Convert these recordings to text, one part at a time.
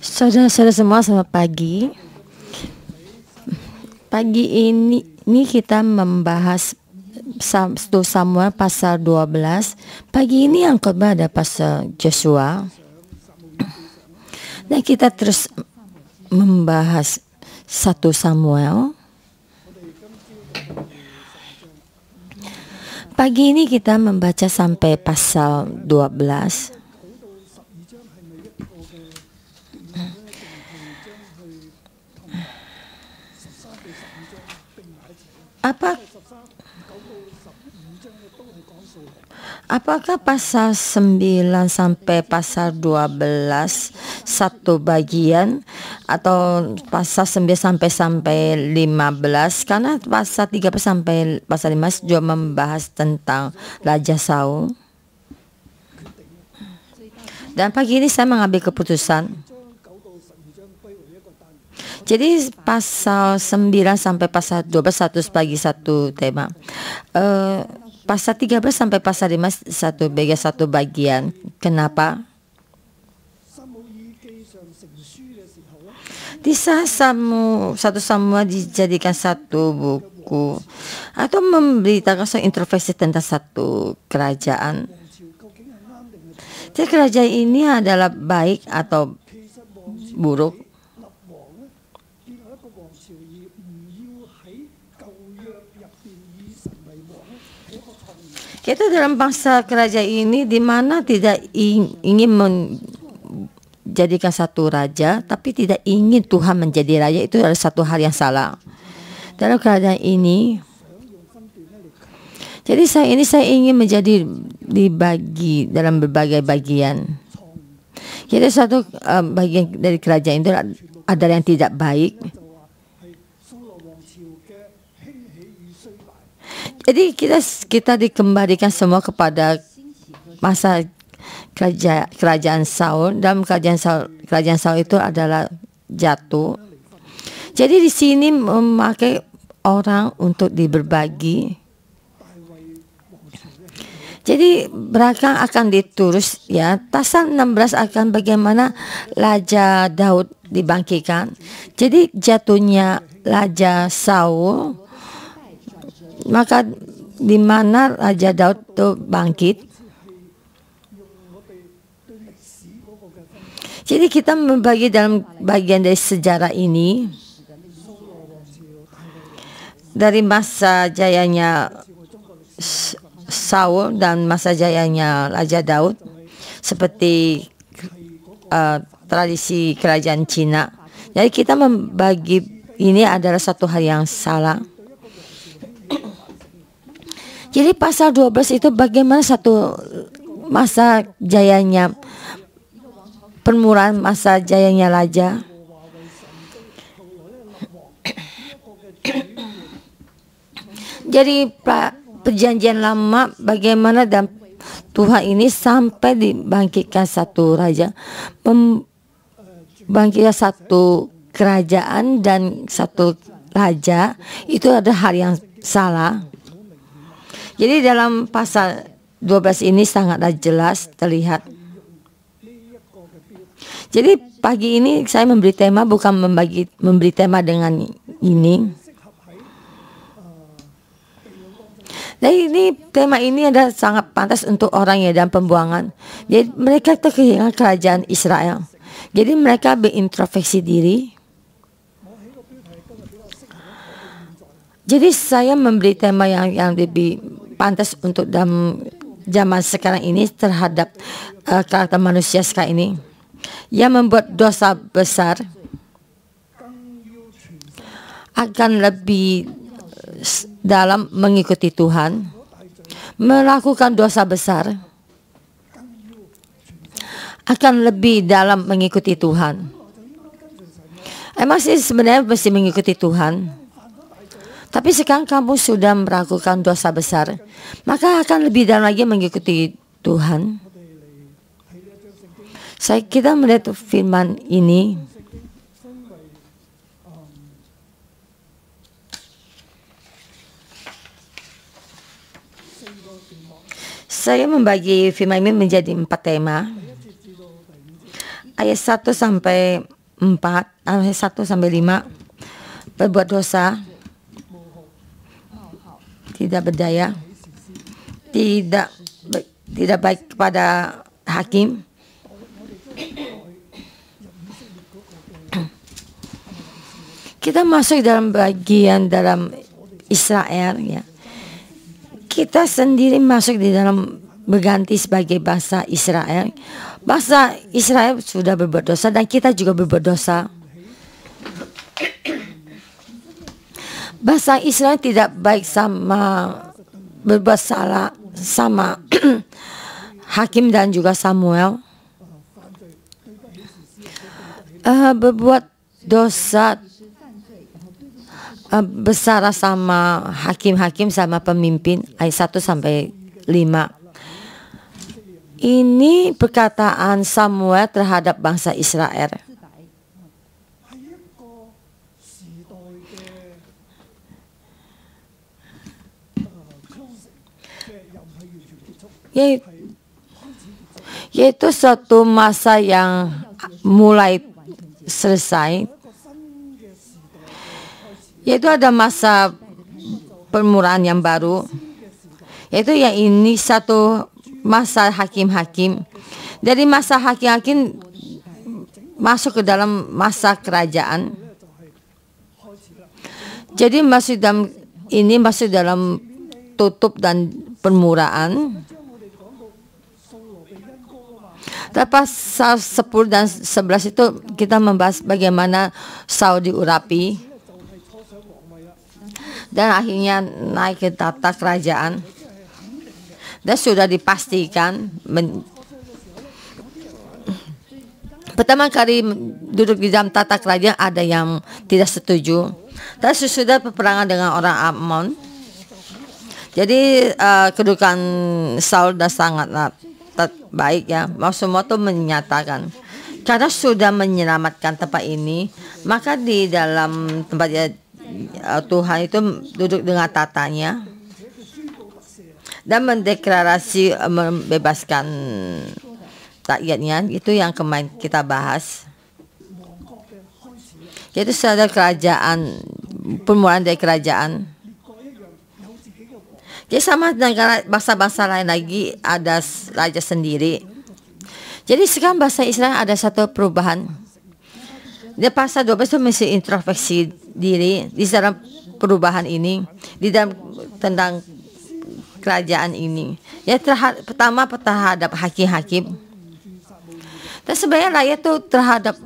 Saudara-saudara semua, selamat pagi. Pagi ini kita membahas 1 Samuel pasal 12. Pagi ini yang khotbah ada pasal Joshua. Dan kita terus membahas 1 Samuel. Pagi ini kita membaca sampai pasal 12. Apakah pasal 9 sampai pasal 12 satu bagian atau pasal 9 sampai 15? Karena pasal 13 sampai pasal 15 juga membahas tentang Raja Saul. Dan pagi ini saya mengambil keputusan. Jadi pasal 9 sampai pasal 12 satu tema. Pasal 13 sampai pasal 5 satu bagian. Kenapa? Di saat 1 Samuel dijadikan satu buku atau memberitakan introspeksi tentang satu kerajaan. Jadi kerajaan ini adalah baik atau buruk. Kita dalam bangsa kerajaan ini di mana tidak ingin menjadikan satu raja, tapi tidak ingin Tuhan menjadi raja, itu adalah satu hal yang salah. Dalam kerajaan ini, jadi saya ingin menjadi dibagi dalam berbagai bagian. Jadi satu bagian dari kerajaan itu adalah yang tidak baik. Jadi kita dikembalikan semua kepada masa kerajaan Saul. Dalam kerajaan Saul itu adalah jatuh. Jadi di sini memakai orang untuk berbagi. Jadi belakang akan ditulis ya. Pasal 16 akan bagaimana Raja Daud dibangkitkan. Jadi jatuhnya Raja Saul, maka di mana Raja Daud itu bangkit. Jadi kita membagi dalam bagian dari sejarah ini dari masa jayanya Saul dan masa jayanya Raja Daud, seperti tradisi kerajaan Cina. Jadi kita membagi ini adalah satu hal yang salah. Jadi pasal 12 itu bagaimana satu masa jayanya permulahan masa jayanya raja. Jadi perjanjian lama bagaimana dan Tuhan ini sampai dibangkitkan satu raja, membangkitkan satu kerajaan dan satu raja, itu ada hal yang salah. Jadi dalam pasal 12 ini sangatlah jelas terlihat. Jadi pagi ini saya memberi tema, bukan memberi tema dengan ini. Dan ini tema ini adalah sangat pantas untuk orang yang dalam pembuangan. Jadi mereka kehilangan kerajaan Israel. Jadi mereka berintrospeksi diri. Jadi saya memberi tema yang lebih pantas untuk dalam zaman sekarang ini terhadap karakter manusia sekarang ini yang membuat dosa besar akan lebih dalam mengikuti Tuhan, melakukan dosa besar akan lebih dalam mengikuti Tuhan. Emang sih sebenarnya mesti mengikuti Tuhan. Tapi sekarang kamu sudah melakukan dosa besar, maka akan lebih dalam lagi mengikuti Tuhan. Kita melihat firman ini. Saya membagi firman ini menjadi 4 tema. ayat 1 sampai 4, ayat 1 sampai 5. Berbuat dosa, tidak berdaya, tidak baik kepada hakim, kita masuk dalam bagian dalam Israel ya. Kita sendiri masuk di dalam berganti sebagai bangsa Israel. Bangsa Israel sudah berbuat dosa dan kita juga berbuat dosa. Bangsa Israel tidak baik sama berbuat salah sama Hakim dan juga Samuel. Berbuat dosa besar sama hakim-hakim sama pemimpin ayat 1 sampai 5. Ini perkataan Samuel terhadap bangsa Israel. Yaitu suatu masa yang mulai selesai, yaitu ada masa permulaan yang baru, yaitu yang ini satu masa hakim-hakim. Dari masa hakim-hakim masuk ke dalam masa kerajaan. Jadi masuk dalam tutup dan permulaan. Pasal 10 dan 11 itu kita membahas bagaimana Saul diurapi dan akhirnya naik ke tata kerajaan, dan sudah dipastikan pertama kali duduk di dalam tata kerajaan ada yang tidak setuju, dan sesudah peperangan dengan orang Ammon. Jadi kedudukan Saul dah sangat baik ya. Mau semua tuh menyatakan karena sudah menyelamatkan tempat ini, maka di dalam tempat Tuhan itu duduk dengan tatanya dan mendeklarasi membebaskan rakyatnya. Itu yang kemarin kita bahas, yaitu ada kerajaan, permulaan dari kerajaan. Jadi sama dengan bangsa-bangsa lain lagi ada raja sendiri. Jadi sekarang bangsa Israel ada satu perubahan. Dia pasal 12 itu mesti introspeksi diri di dalam perubahan ini, di dalam tentang kerajaan ini. Ya pertama terhadap hakim-hakim. Dan sebenarnya rakyat itu terhadap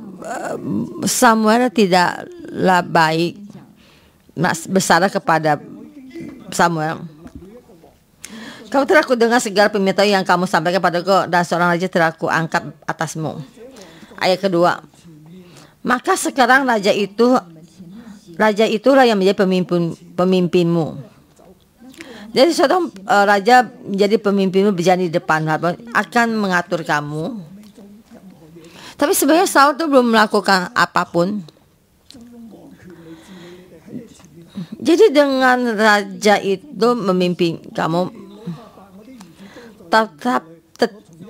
Samuel tidaklah baik, bersalah kepada Samuel. Kamu telah kudengar segala permintaan yang kamu sampaikan padaku, dan seorang raja telah kuangkat atasmu. Ayat kedua. Maka sekarang raja itulah yang menjadi pemimpinmu. Jadi seorang raja menjadi pemimpinmu, berjalan di depan, akan mengatur kamu. Tapi sebenarnya Saul itu belum melakukan apapun. Jadi dengan raja itu memimpin kamu,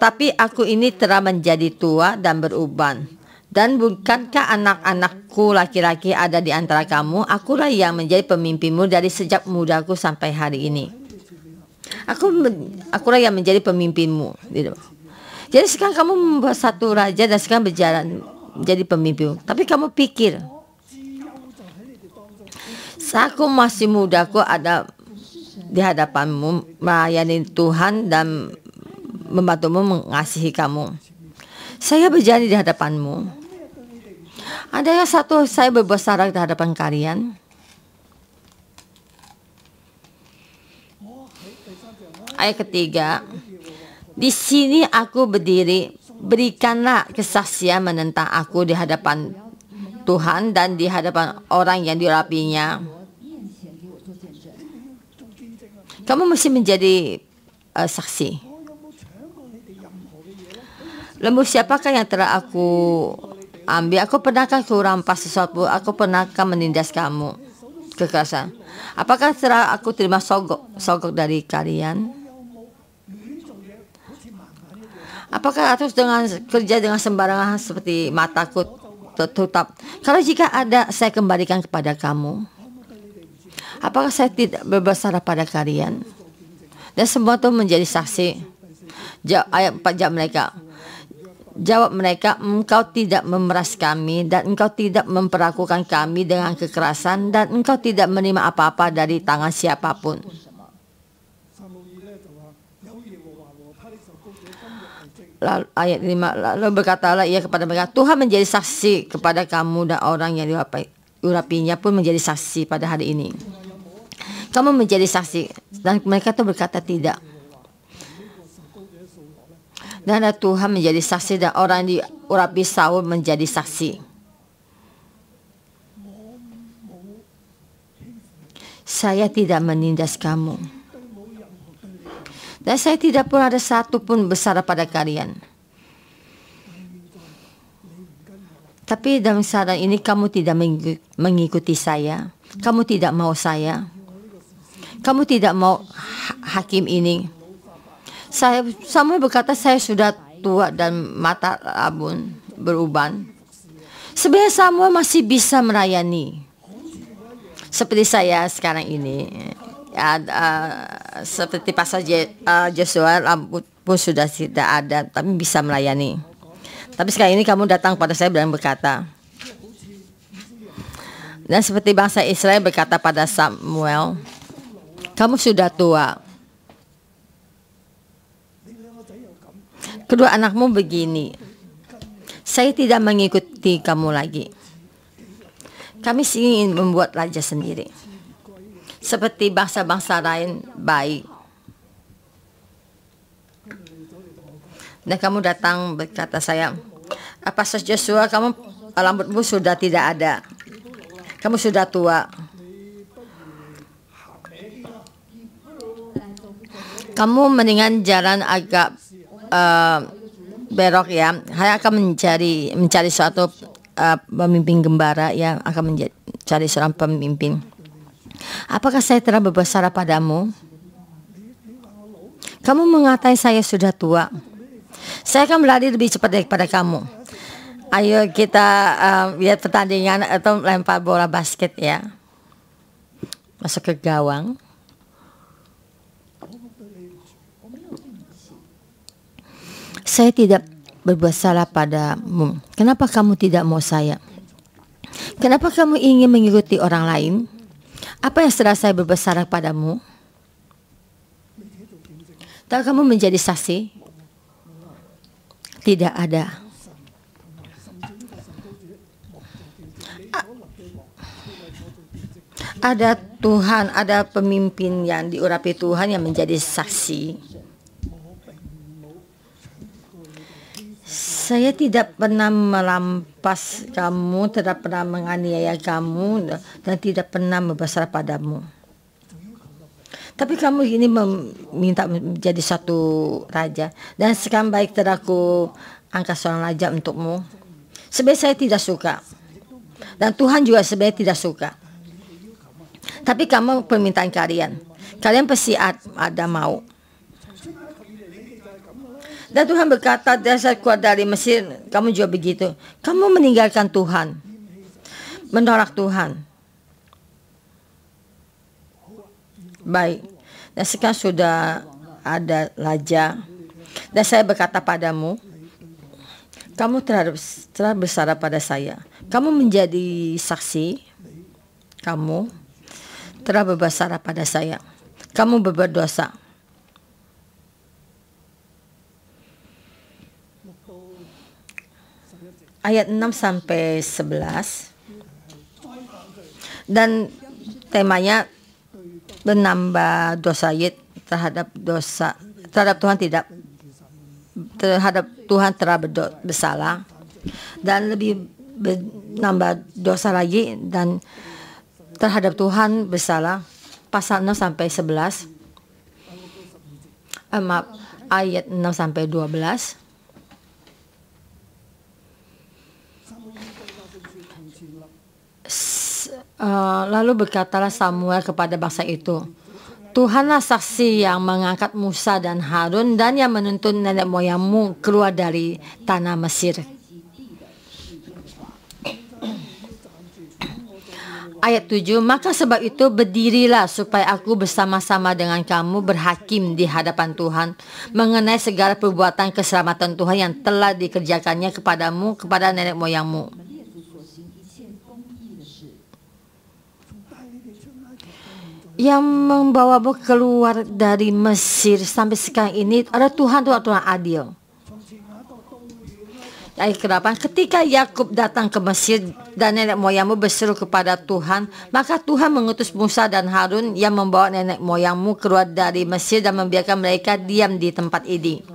tapi aku ini telah menjadi tua dan beruban. Dan bukankah anak-anakku laki-laki ada di antara kamu? Akulah yang menjadi pemimpinmu dari sejak mudaku sampai hari ini. Akulah yang menjadi pemimpinmu. Jadi sekarang kamu membuat satu raja dan sekarang berjalan menjadi pemimpinmu. Tapi kamu pikir, saat aku masih mudaku ada di hadapanmu, melayani Tuhan dan membantumu, mengasihi kamu. Saya berjanji di hadapanmu. Ada yang satu, saya berbuat salah di hadapan kalian. Ayat ketiga. Di sini aku berdiri, berikanlah kesaksian menentang aku di hadapan Tuhan dan di hadapan orang yang diurapinya. Kamu mesti menjadi saksi. Lembu siapakah yang telah aku ambil? Aku pernahkah kurampas sesuatu? Aku pernahkah menindas kamu kekerasan? Apakah telah aku terima sogok dari kalian? Apakah harus dengan kerja dengan sembarangan seperti mataku tertutup? Kalau jika ada, saya kembalikan kepada kamu. Apakah saya tidak berbicara pada kalian? Dan semua itu menjadi saksi. Ayat 4 jawab mereka. Jawab mereka, engkau tidak memeras kami dan engkau tidak memperlakukan kami dengan kekerasan dan engkau tidak menerima apa-apa dari tangan siapapun. Lalu, ayat 5, lalu berkatalah ia kepada mereka, Tuhan menjadi saksi kepada kamu dan orang yang diurapinya pun menjadi saksi pada hari ini. Kamu menjadi saksi. Dan mereka itu berkata tidak. Dan ada Tuhan menjadi saksi dan orang yang diurapi Saul menjadi saksi. Saya tidak menindas kamu. Dan saya tidak pun ada satu pun besar pada kalian. Tapi dalam keadaan ini kamu tidak mengikuti saya. Kamu tidak mau saya. Kamu tidak mau hakim ini. Samuel berkata, saya sudah tua dan mata abun beruban. Sebenarnya Samuel masih bisa melayani. Seperti saya sekarang ini. Seperti pasal Joshua, rambut pun sudah tidak ada, tapi bisa melayani. Tapi sekarang ini kamu datang pada saya dan berkata. Dan seperti bangsa Israel berkata pada Samuel, kamu sudah tua. Kedua anakmu begini, saya tidak mengikuti kamu lagi. Kami ingin membuat raja sendiri. Seperti bangsa-bangsa lain baik. Dan kamu datang berkata saya, Pastor Joshua, kamu rambutmu sudah tidak ada. Kamu sudah tua. Kamu mendingan jalan agak berok ya. Saya akan mencari suatu pemimpin gembala yang akan mencari seorang pemimpin. Apakah saya telah berbicara padamu? Kamu mengatakan saya sudah tua. Saya akan berlari lebih cepat daripada kamu. Ayo kita lihat pertandingan atau lempar bola basket ya. Masuk ke gawang. Saya tidak berbuat salah padamu. Kenapa kamu tidak mau saya? Kenapa kamu ingin mengikuti orang lain? Apa yang setelah saya berbuat salah padamu? Tak kamu menjadi saksi? Tidak ada. Ada Tuhan, ada pemimpin yang diurapi Tuhan yang menjadi saksi. Saya tidak pernah merampas kamu, tidak pernah menganiaya kamu, dan tidak pernah membesar padamu. Tapi kamu ini meminta menjadi satu raja. Dan sekarang baik telah aku angkat seorang raja untukmu. Sebenarnya saya tidak suka. Dan Tuhan juga sebenarnya tidak suka. Tapi kamu permintaan kalian. Kalian pasti ada mau. Dan Tuhan berkata, dasar keluar dari Mesir, kamu juga begitu. Kamu meninggalkan Tuhan. Menolak Tuhan. Baik. Dan sekarang sudah ada raja. Dan saya berkata padamu, kamu telah bersalah pada saya. Kamu menjadi saksi. Kamu telah bersalah pada saya. Kamu berbuat dosa. Ayat 6 sampai 11. Dan temanya menambah dosa terhadap dosa terhadap Tuhan terhadap Tuhan telah bersalah, dan lebih menambah dosa lagi dan terhadap Tuhan bersalah. Pasal 6 sampai 11. Ayat 6 sampai 12. Lalu berkatalah Samuel kepada bangsa itu, Tuhanlah saksi yang mengangkat Musa dan Harun dan yang menuntun nenek moyangmu keluar dari tanah Mesir. Ayat 7, maka sebab itu berdirilah supaya aku bersama-sama dengan kamu berhakim di hadapan Tuhan mengenai segala perbuatan keselamatan Tuhan yang telah dikerjakannya kepadamu, kepada nenek moyangmu. Yang membawamu keluar dari Mesir sampai sekarang ini adalah Tuhan adil. Ayat ke-8, ketika Yakub datang ke Mesir dan nenek moyangmu berseru kepada Tuhan, maka Tuhan mengutus Musa dan Harun yang membawa nenek moyangmu keluar dari Mesir dan membiarkan mereka diam di tempat ini.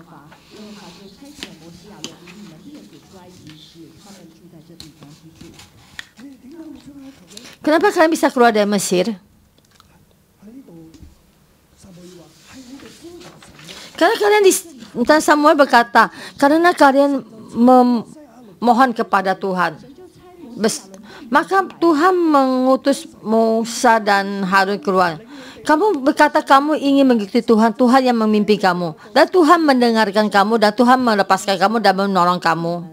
Kenapa kalian bisa keluar dari Mesir? Karena kalian Samuel berkata, karena kalian memohon kepada Tuhan, maka Tuhan mengutus Musa dan Harun keluar. Kamu berkata kamu ingin mengikuti Tuhan, Tuhan yang memimpin kamu, dan Tuhan mendengarkan kamu, dan Tuhan melepaskan kamu dan menolong kamu.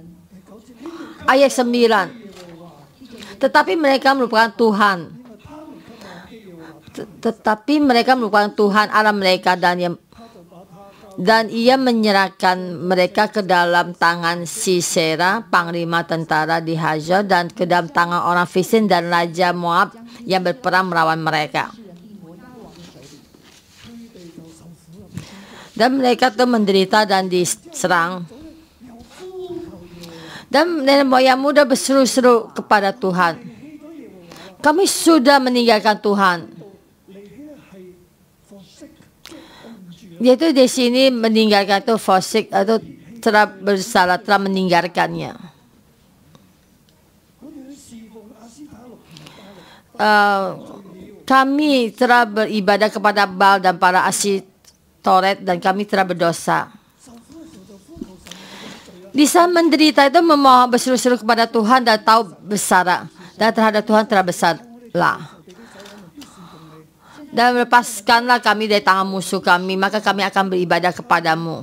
Ayat 9, tetapi mereka melupakan Tuhan. Tetapi mereka melupakan Tuhan Allah mereka, dan ia menyerahkan mereka ke dalam tangan Sisera, panglima tentara di Hazor, dan ke dalam tangan orang Filistin dan Raja Moab yang berperang melawan mereka. Dan mereka itu menderita dan diserang. Dan nenek moyang muda berseru-seru kepada Tuhan, kami sudah meninggalkan Tuhan. Yaitu di sini meninggalkan itu fosik atau telah bersalah, telah meninggalkannya. Kami telah beribadah kepada Baal dan para Asitoret, dan kami telah berdosa. Di saat menderita itu memohon berseru-seru kepada Tuhan dan tahu bersalah, dan terhadap Tuhan telah bersalah. Dan lepaskanlah kami dari tangan musuh kami, maka kami akan beribadah kepadamu.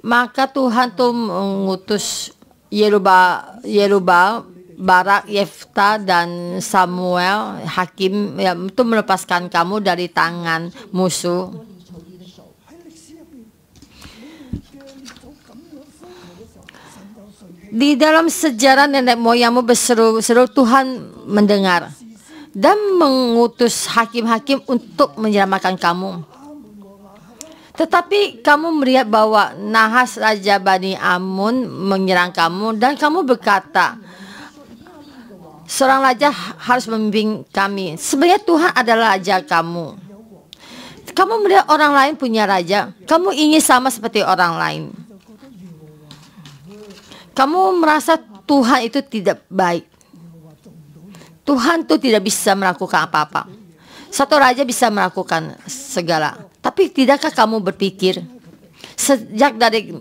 Maka Tuhan itu mengutus Yerubbaal, Barak, Yefta, dan Samuel, hakim, untuk melepaskan kamu dari tangan musuh. Di dalam sejarah nenek moyangmu berseru-seru, Tuhan mendengar dan mengutus hakim-hakim untuk menyelamatkan kamu. Tetapi kamu melihat bahwa Nahas Raja Bani Amun menyerang kamu, dan kamu berkata, seorang raja harus memimpin kami. Sebenarnya Tuhan adalah raja kamu. Kamu melihat orang lain punya raja, kamu ingin sama seperti orang lain. Kamu merasa Tuhan itu tidak baik. Tuhan itu tidak bisa melakukan apa-apa. Satu raja bisa melakukan segala. Tapi tidakkah kamu berpikir, sejak dari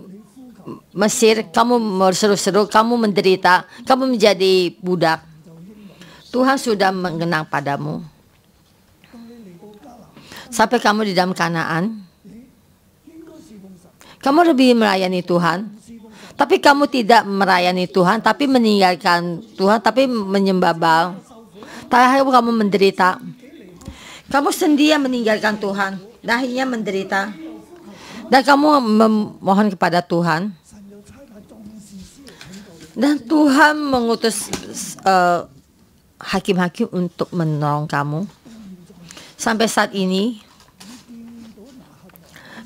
Mesir kamu berseru-seru, kamu menderita, kamu menjadi budak. Tuhan sudah mengenang padamu. Sampai kamu di dalam Kanaan, kamu lebih melayani Tuhan. Tapi kamu tidak melayani Tuhan, tapi meninggalkan Tuhan, tapi menyembah Baal. Terakhir kamu menderita. Kamu sendiri meninggalkan Tuhan, dan akhirnya menderita. Dan kamu memohon kepada Tuhan. Dan Tuhan mengutus hakim-hakim untuk menolong kamu. Sampai saat ini,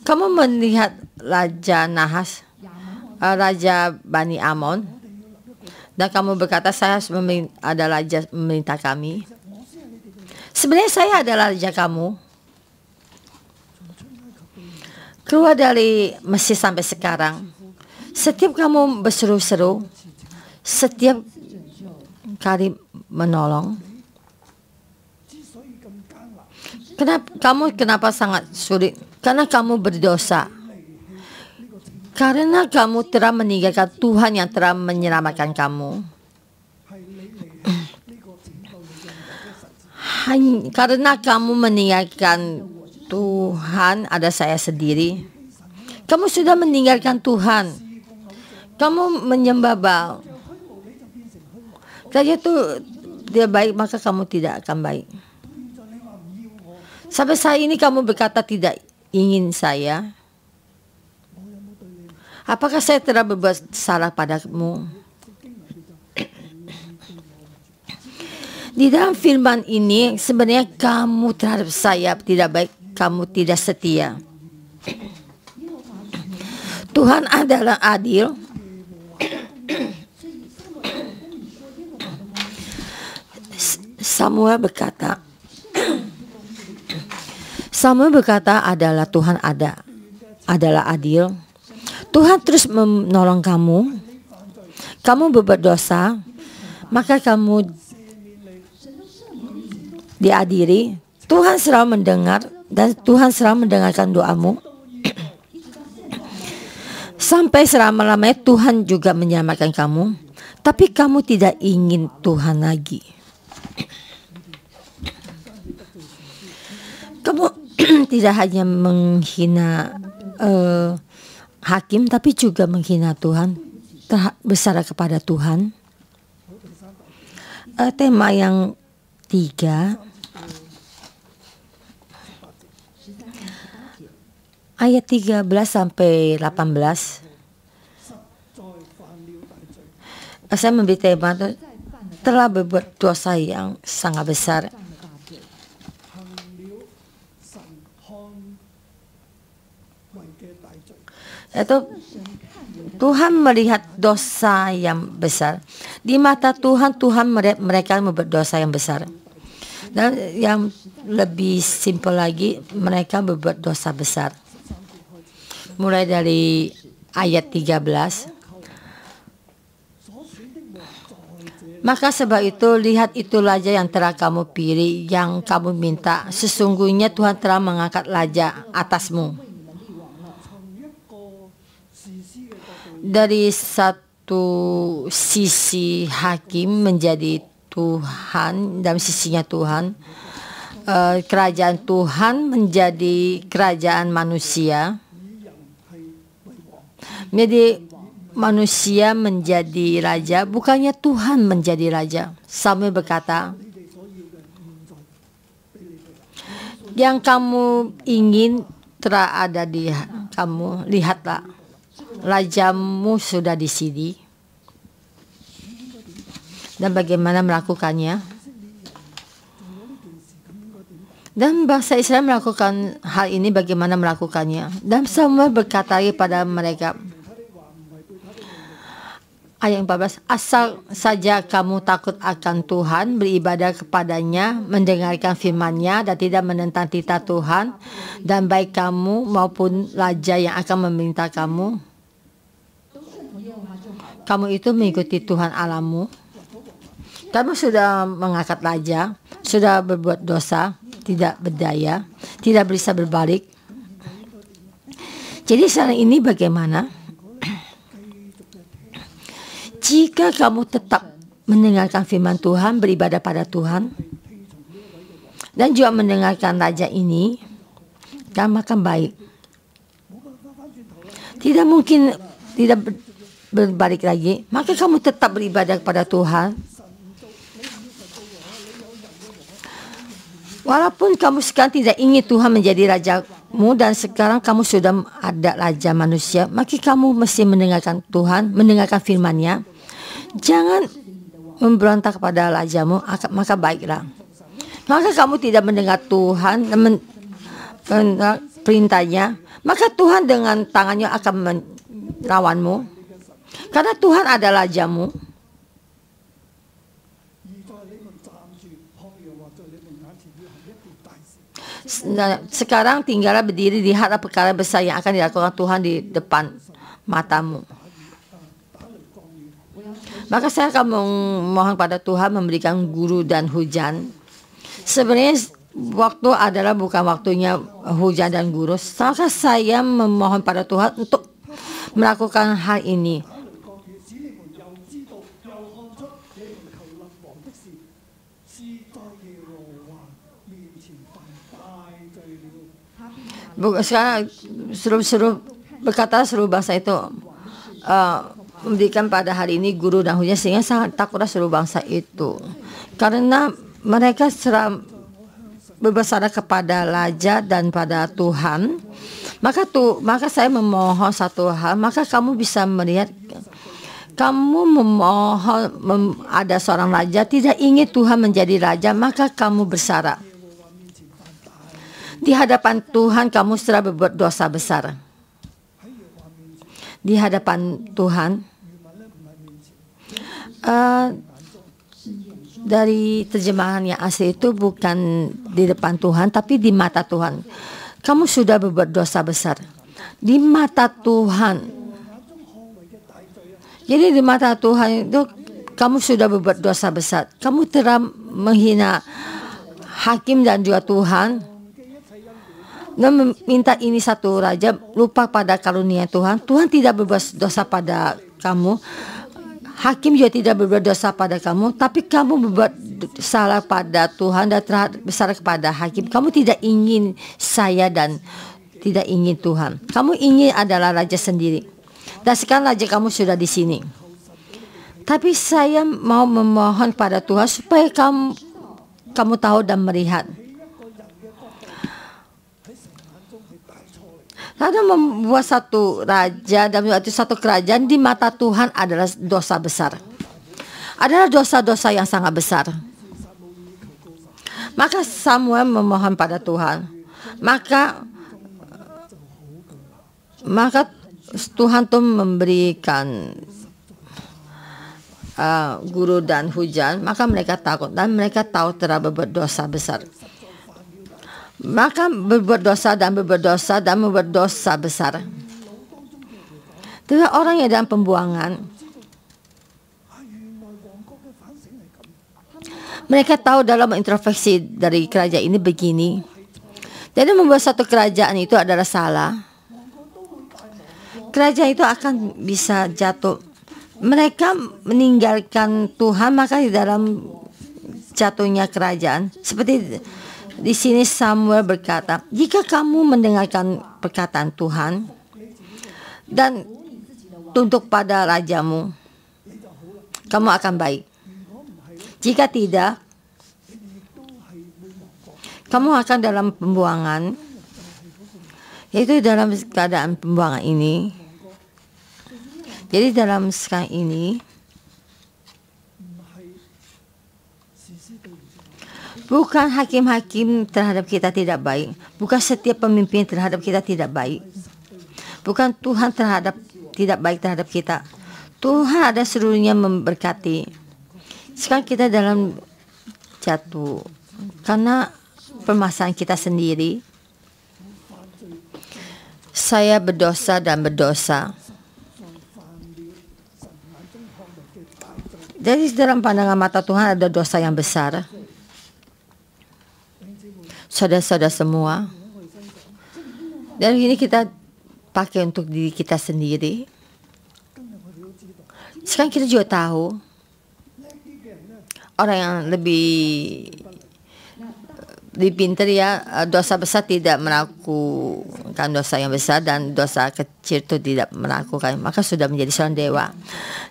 kamu melihat Raja Nahas, Raja Bani Amun, dan kamu berkata, saya adalah raja memerintah kami. Sebenarnya saya adalah raja kamu. Keluar dari Mesir sampai sekarang, setiap kamu berseru-seru, setiap kali menolong. Kenapa sangat sulit? Karena kamu berdosa. Karena kamu telah meninggalkan Tuhan yang telah menyelamatkan kamu. Karena kamu meninggalkan Tuhan, ada saya sendiri. Kamu sudah meninggalkan Tuhan. Kamu menyembah Baal. Kalau itu dia baik, maka kamu tidak akan baik. Sampai saat ini kamu berkata tidak ingin saya. Apakah saya telah berbuat salah padamu? Di dalam firman ini sebenarnya kamu terhadap saya tidak baik, kamu tidak setia. Tuhan adalah adil. Samuel berkata adalah Tuhan adalah adil. Tuhan terus menolong kamu. Kamu berbuat dosa, maka kamu diadili. Tuhan selalu mendengar dan Tuhan selalu mendengarkan doamu. Sampai selama-lamanya Tuhan juga menyelamatkan kamu. Tapi kamu tidak ingin Tuhan lagi. Kamu tidak hanya menghina hakim, tapi juga menghina Tuhan, bersara kepada Tuhan. Tema yang 3, ayat 13 sampai 18. Saya memberi tema telah berbuat dosa yang sangat besar. Itu Tuhan melihat dosa yang besar. Di mata Tuhan, mereka membuat dosa yang besar. Dan yang lebih simpel lagi, mereka berbuat dosa besar. Mulai dari ayat 13. Maka sebab itu, lihat itu raja yang telah kamu pilih, yang kamu minta. Sesungguhnya Tuhan telah mengangkat raja atasmu. Dari satu sisi hakim menjadi Tuhan, dalam sisinya Tuhan, kerajaan Tuhan menjadi kerajaan manusia. Jadi manusia menjadi raja, bukannya Tuhan menjadi raja. Samuel berkata, yang kamu ingin telah ada di kamu, lihatlah. Rajamu sudah di sini. Dan bagaimana melakukannya? Dan bangsa Israel melakukan hal ini, bagaimana melakukannya? Dan Samuel berkata kepada mereka, ayat 14, asal saja kamu takut akan Tuhan, beribadah kepadanya, mendengarkan firman-Nya, dan tidak menentang titah Tuhan, dan baik kamu maupun raja yang akan meminta kamu. Kamu itu mengikuti Tuhan Allahmu. Kamu sudah mengangkat raja, sudah berbuat dosa, tidak berdaya, tidak bisa berbalik. Jadi sekarang ini bagaimana? Jika kamu tetap mendengarkan firman Tuhan, beribadah pada Tuhan, dan juga mendengarkan raja ini, kamu akan baik. Tidak mungkin tidak berbalik lagi, maka kamu tetap beribadah kepada Tuhan. Walaupun kamu sekarang tidak ingin Tuhan menjadi rajamu dan sekarang kamu sudah ada raja manusia, maka kamu mesti mendengarkan Tuhan, mendengarkan firman-Nya. Jangan memberontak kepada rajamu, maka baiklah. Maka kamu tidak mendengar Tuhan, perintahnya, maka Tuhan dengan tangannya akan melawanmu. Karena Tuhan adalah rajamu. Nah, sekarang tinggallah berdiri, lihatlah perkara besar yang akan dilakukan Tuhan di depan matamu. Maka saya akan memohon pada Tuhan memberikan guru dan hujan. Sebenarnya waktu adalah bukan waktunya hujan dan guru. Maka saya memohon pada Tuhan untuk melakukan hal ini. Sekarang seluruh bangsa itu memberikan pada hari ini guru dan hujan, sehingga sangat takutlah seluruh bangsa itu, karena mereka berbesar kepada raja dan pada Tuhan. Maka saya memohon satu hal, maka kamu bisa melihat, kamu memohon ada seorang raja, tidak ingin Tuhan menjadi raja, maka kamu bersara di hadapan Tuhan. Kamu sudah berbuat dosa besar di hadapan Tuhan. Dari terjemahan yang asli itu bukan di depan Tuhan, tapi di mata Tuhan. Kamu sudah berbuat dosa besar di mata Tuhan. Jadi di mata Tuhan itu kamu sudah berbuat dosa besar. Kamu telah menghina hakim dan juga Tuhan, dan meminta ini satu raja, lupa pada karunia Tuhan. Tuhan tidak berbuat dosa pada kamu, hakim juga tidak berbuat dosa pada kamu, tapi kamu berbuat salah pada Tuhan dan besar kepada hakim. Kamu tidak ingin saya dan tidak ingin Tuhan. Kamu ingin adalah raja sendiri. Dan sekarang raja kamu sudah di sini. Tapi saya mau memohon pada Tuhan supaya kamu tahu dan melihat. Lalu membuat satu raja dan satu kerajaan di mata Tuhan adalah dosa besar. Adalah dosa-dosa yang sangat besar. Maka Samuel memohon pada Tuhan. Maka Tuhan tuh memberikan guru dan hujan. Maka mereka takut dan mereka tahu telah berbuat dosa besar. Maka berbuat dosa dan berbuat dosa besar. Itu orang yang dalam pembuangan. Mereka tahu dalam introspeksi dari kerajaan ini begini. Jadi membuat satu kerajaan itu adalah salah. Kerajaan itu akan bisa jatuh. Mereka meninggalkan Tuhan, maka di dalam jatuhnya kerajaan. Seperti di sini Samuel berkata, jika kamu mendengarkan perkataan Tuhan dan tunduk pada rajamu, kamu akan baik. Jika tidak, kamu akan dalam pembuangan, yaitu dalam keadaan pembuangan ini. Jadi dalam sekarang ini, bukan hakim-hakim terhadap kita tidak baik, bukan setiap pemimpin terhadap kita tidak baik, bukan Tuhan tidak baik terhadap kita. Tuhan ada seluruhnya memberkati. Sekarang kita dalam jatuh karena permasalahan kita sendiri. Saya berdosa dan berdosa. Jadi dalam pandangan mata Tuhan ada dosa yang besar. Saudara-saudara semua, dan ini kita pakai untuk diri kita sendiri. Sekarang kita juga tahu orang yang lebih pintar ya, dosa besar tidak melakukan dosa yang besar dan dosa kecil itu tidak melakukan, maka sudah menjadi seorang dewa.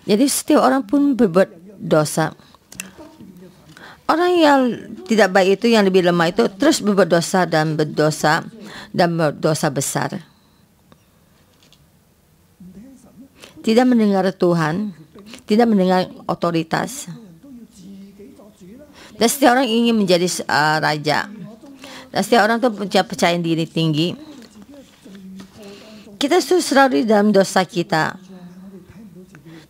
Jadi setiap orang pun berbuat dosa. Orang yang tidak baik itu, yang lebih lemah itu terus berbuat dosa dan berdosa besar. Tidak mendengar Tuhan, tidak mendengar otoritas. Dan setiap orang ingin menjadi raja. Dan setiap orang itu punya percaya diri tinggi. Kita selalu di dalam dosa kita.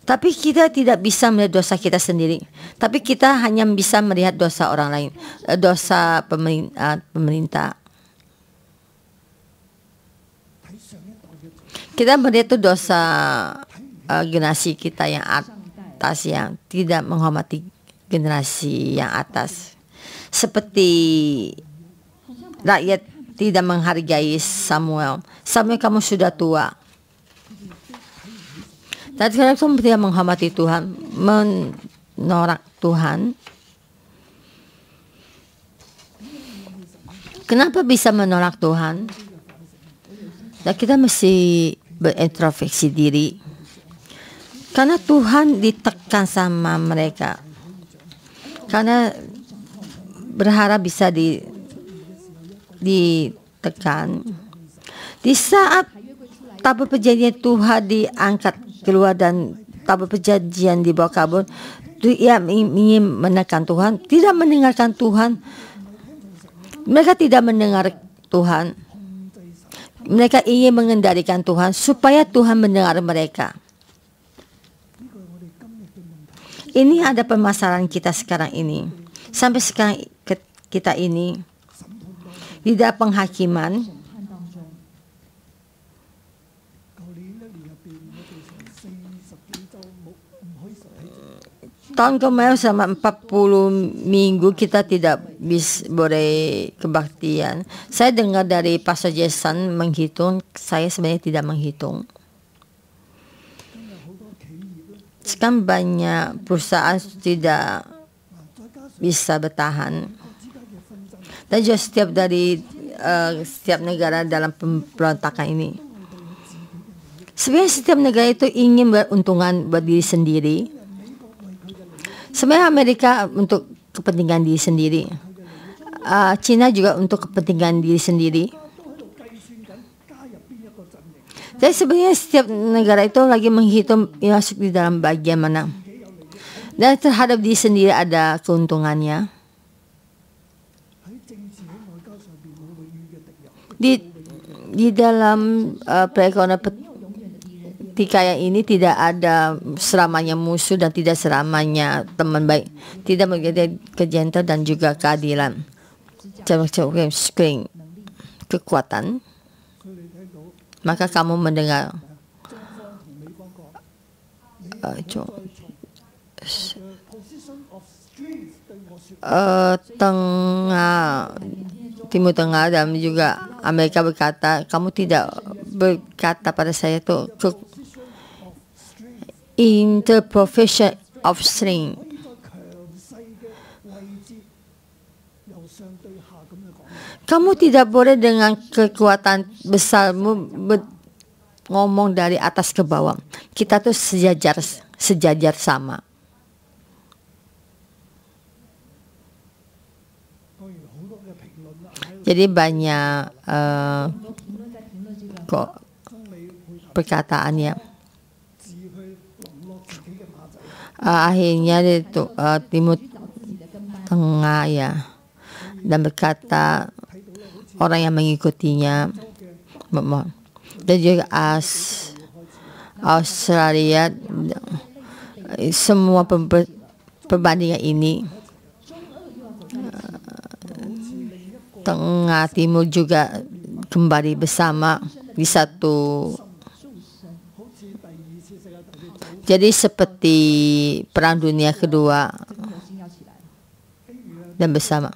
Tapi kita tidak bisa melihat dosa kita sendiri. Tapi kita hanya bisa melihat dosa orang lain. Dosa pemerintah. Kita melihat itu dosa generasi kita yang atas, yang tidak menghormati generasi yang atas. Seperti rakyat tidak menghargai Samuel. Samuel, kamu sudah tua. Dan sekarang kamu tidak menghormati Tuhan, menolak Tuhan. Kenapa bisa menolak Tuhan? Dan kita mesti berintrospeksi diri. Karena Tuhan ditekan sama mereka. Karena berharap bisa ditekan. Di saat tabur perjanjian Tuhan diangkat keluar dan tabur perjanjian dibawa kabur, ia ingin menekan Tuhan, tidak mendengarkan Tuhan. Mereka tidak mendengar Tuhan. Mereka ingin mengendalikan Tuhan supaya Tuhan mendengar mereka. Ini ada permasalahan kita sekarang ini. Sampai sekarang kita ini di dalam penghakiman. Tahun kemarin selama 40 minggu kita tidak boleh kebaktian. Saya dengar dari Pastor Jason menghitung, saya sebenarnya tidak menghitung. Sekarang banyak perusahaan tidak bisa bertahan. Dan juga setiap negara dalam pemberontakan ini. Sebenarnya setiap negara itu ingin beruntungan buat diri sendiri. Sebenarnya Amerika untuk kepentingan diri sendiri, Cina juga untuk kepentingan diri sendiri. Jadi sebenarnya setiap negara itu lagi menghitung masuk di dalam bagian mana. Dan terhadap diri sendiri ada keuntungannya. Di dalam perekonomian yang ini tidak ada selamanya musuh dan tidak selamanya teman baik. Tidak menjadi kejantan dan juga keadilan. Kekuatan. Maka kamu mendengar Timur Tengah dan juga Amerika berkata, kamu tidak berkata pada saya itu interprofession of strength. Kamu tidak boleh dengan kekuatan besarmu ngomong dari atas ke bawah. Kita tuh sejajar sama. Jadi banyak perkataannya. Akhirnya itu Timur Tengah ya, dan berkata orang yang mengikutinya, dan juga Australia, semua perbandingan ini, Tengah Timur juga kembali bersama di satu. Jadi seperti Perang Dunia Kedua dan bersama.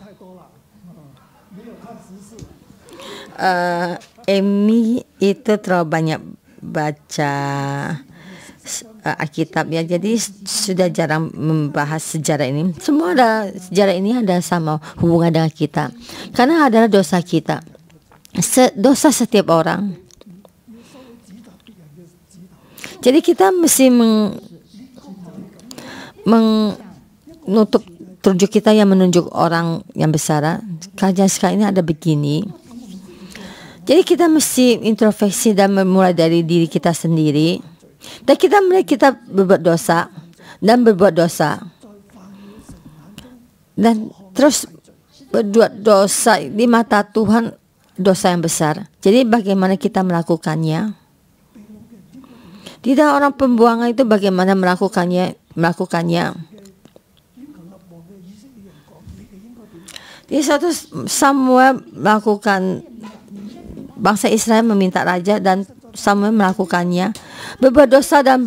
Emi itu terlalu banyak baca Alkitab ya, jadi sudah jarang membahas sejarah ini. Semua sejarah ini ada sama hubungan dengan kita, karena adalah dosa kita, dosa setiap orang. Jadi kita mesti menutup tunjuk kita yang menunjuk orang yang besar. Kajian sekarang ini ada begini. Jadi kita mesti introspeksi dan memulai dari diri kita sendiri. Dan kita berbuat dosa dan berbuat dosa. Dan terus berbuat dosa di mata Tuhan, dosa yang besar. Jadi bagaimana kita melakukannya? Tidak, orang pembuangan itu bagaimana melakukannya. Di satu Samuel melakukan, bangsa Israel meminta raja dan Samuel melakukannya. Berbuat dosa dan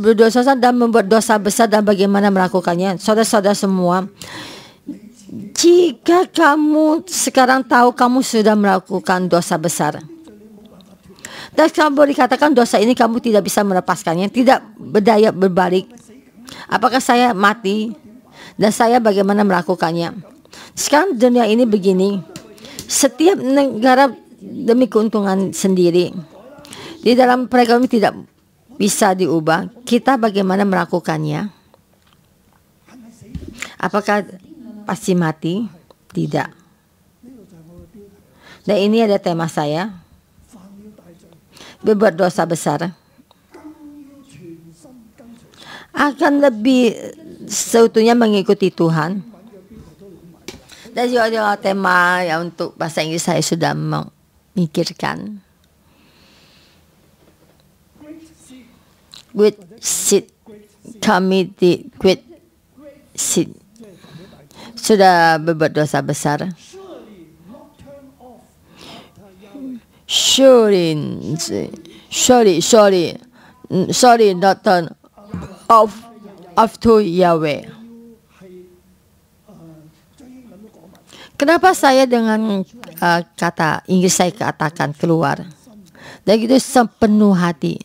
membuat dosa besar, dan bagaimana melakukannya. Saudara-saudara semua, jika kamu sekarang tahu kamu sudah melakukan dosa besar, dan kamu dikatakan dosa ini kamu tidak bisa melepaskannya, tidak berdaya berbalik. Apakah saya mati? Dan saya bagaimana melakukannya? Sekarang dunia ini begini, setiap negara demi keuntungan sendiri. Di dalam program ini tidak bisa diubah. Kita bagaimana melakukannya? Apakah pasti mati? Tidak. Dan ini ada tema saya. Berbuat dosa besar akan lebih seutuhnya mengikuti Tuhan. Dan juga tema yang untuk bahasa Inggris saya sudah memikirkan. Great seed, kami di great seed. Sudah berbuat dosa besar. Surely, not turn off to Yahweh. Kenapa saya dengan kata Inggris saya katakan keluar? Dan itu sepenuh hati.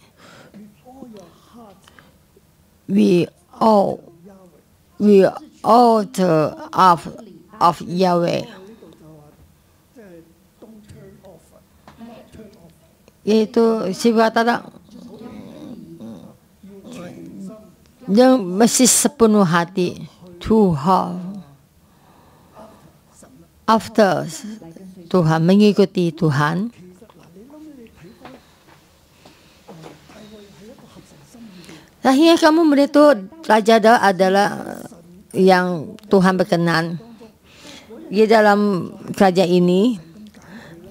We all of Yahweh. Yaitu si kata yang mesti sepenuh hati to have after Tuhan, mengikuti Tuhan. Akhirnya kamu melihat itu Raja Daud adalah yang Tuhan berkenan di dalam kerajaan ini.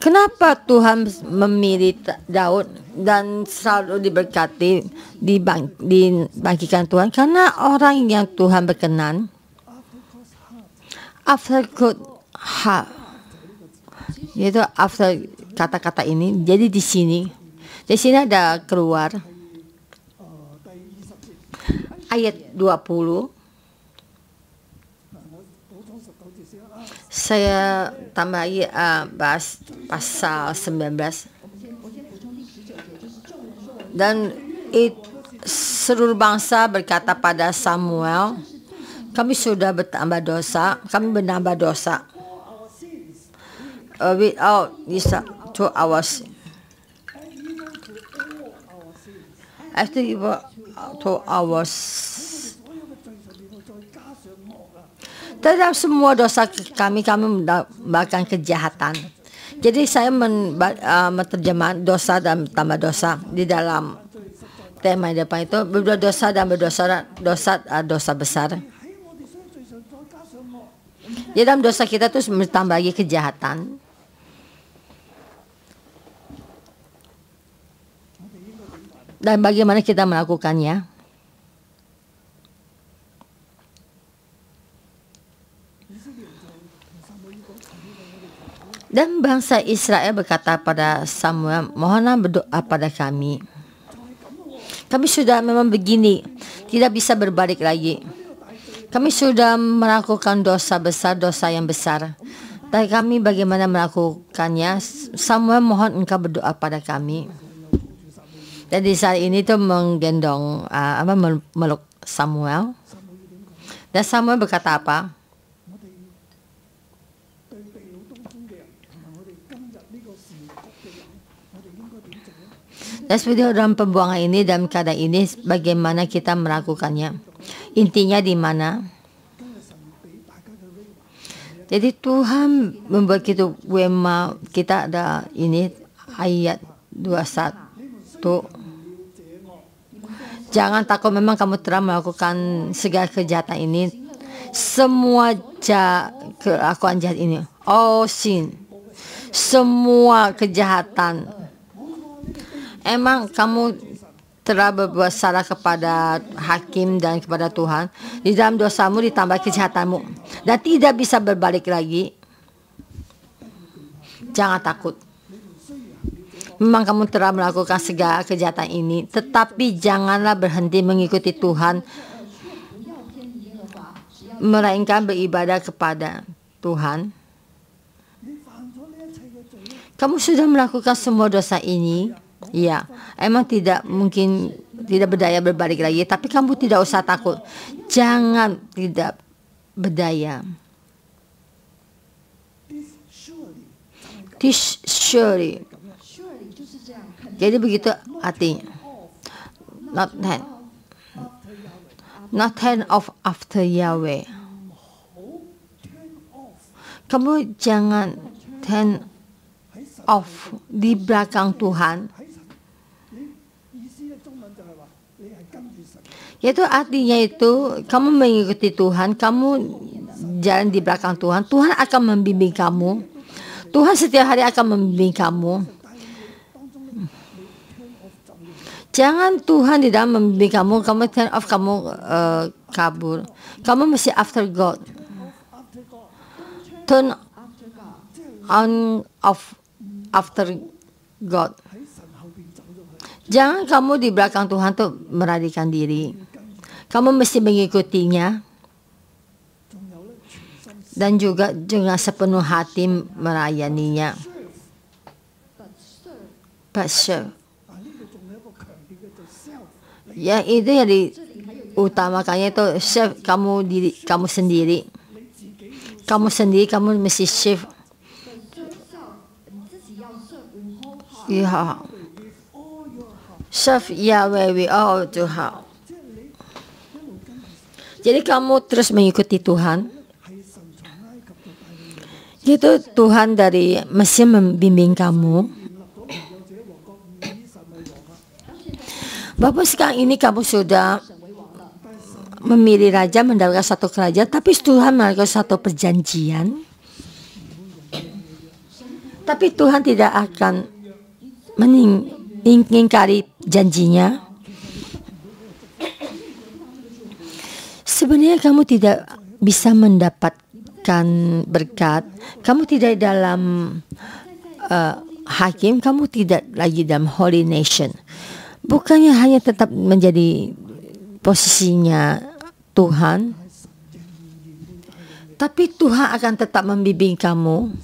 Kenapa Tuhan memilih Daud dan selalu diberkati, dibangkitkan Tuhan? Karena orang yang Tuhan berkenan. After good heart, yaitu after kata-kata ini. Jadi di sini ada keluar ayat 20. Saya tambahi bahas pasal 19. Dan seluruh bangsa berkata pada Samuel, kami sudah bertambah dosa, kami menambah dosa. Without this to ours. After to ours. Terhadap semua dosa kami menambahkan kejahatan. Jadi saya menerjemahkan dosa dan tambah dosa di dalam tema di depan itu. Berbuat dosa dan dosa besar. Di dalam dosa kita terus bertambah lagi kejahatan. Dan bagaimana kita melakukannya? Dan bangsa Israel berkata pada Samuel, mohonlah berdoa pada kami. Kami sudah memang begini, tidak bisa berbalik lagi. Kami sudah melakukan dosa besar, dosa yang besar. Dan kami bagaimana melakukannya? Samuel, mohon engkau berdoa pada kami. Dan di saat ini tuh menggendong, meluk Samuel. Dan Samuel berkata apa? Dan seperti dalam pembuangan ini, dalam keadaan ini, bagaimana kita melakukannya? Intinya di mana? Jadi Tuhan membuat kita ada ini ayat 21. Jangan takut, memang kamu telah melakukan segala kejahatan ini. Semua kelakuan jahat ini. Oh sin. Semua kejahatan. Emang kamu telah berbuat salah kepada hakim dan kepada Tuhan. Di dalam dosamu ditambah kejahatanmu. Dan tidak bisa berbalik lagi. Jangan takut. Memang kamu telah melakukan segala kejahatan ini. Tetapi janganlah berhenti mengikuti Tuhan. Melainkan beribadah kepada Tuhan. Kamu sudah melakukan semua dosa ini. Ya, emang tidak mungkin, tidak berdaya berbalik lagi. Tapi kamu tidak usah takut. Jangan tidak berdaya. This surely. Jadi begitu artinya. Not turn off after Yahweh. Kamu jangan turn off di belakang Tuhan. Yaitu artinya itu kamu mengikuti Tuhan, kamu jalan di belakang Tuhan. Tuhan akan membimbing kamu. Tuhan setiap hari akan membimbing kamu. Jangan Tuhan di dalam membimbing kamu, kamu turn off, kamu kabur. Kamu mesti after God. Turn on off after God. Jangan kamu di belakang Tuhan tuh melarikan diri. Kamu mesti mengikutinya dan juga dengan sepenuh hati melayaninya. But serve. Ya itu yang diutamakannya itu serve kamu diri kamu sendiri. Kamu sendiri kamu mesti serve. Ya. Serve Yahweh with all to heart. Jadi kamu terus mengikuti Tuhan. Gitu Tuhan dari Mesir membimbing kamu. Bapak sekarang ini kamu sudah memilih raja, mendapatkan satu kerajaan, tapi Tuhan melakukan satu perjanjian. Tapi Tuhan tidak akan mengingkari janjinya. Sebenarnya kamu tidak bisa mendapatkan berkat. Kamu tidak dalam hakim, kamu tidak lagi dalam holy nation. Bukannya hanya tetap menjadi posisinya Tuhan, tapi Tuhan akan tetap membimbing kamu.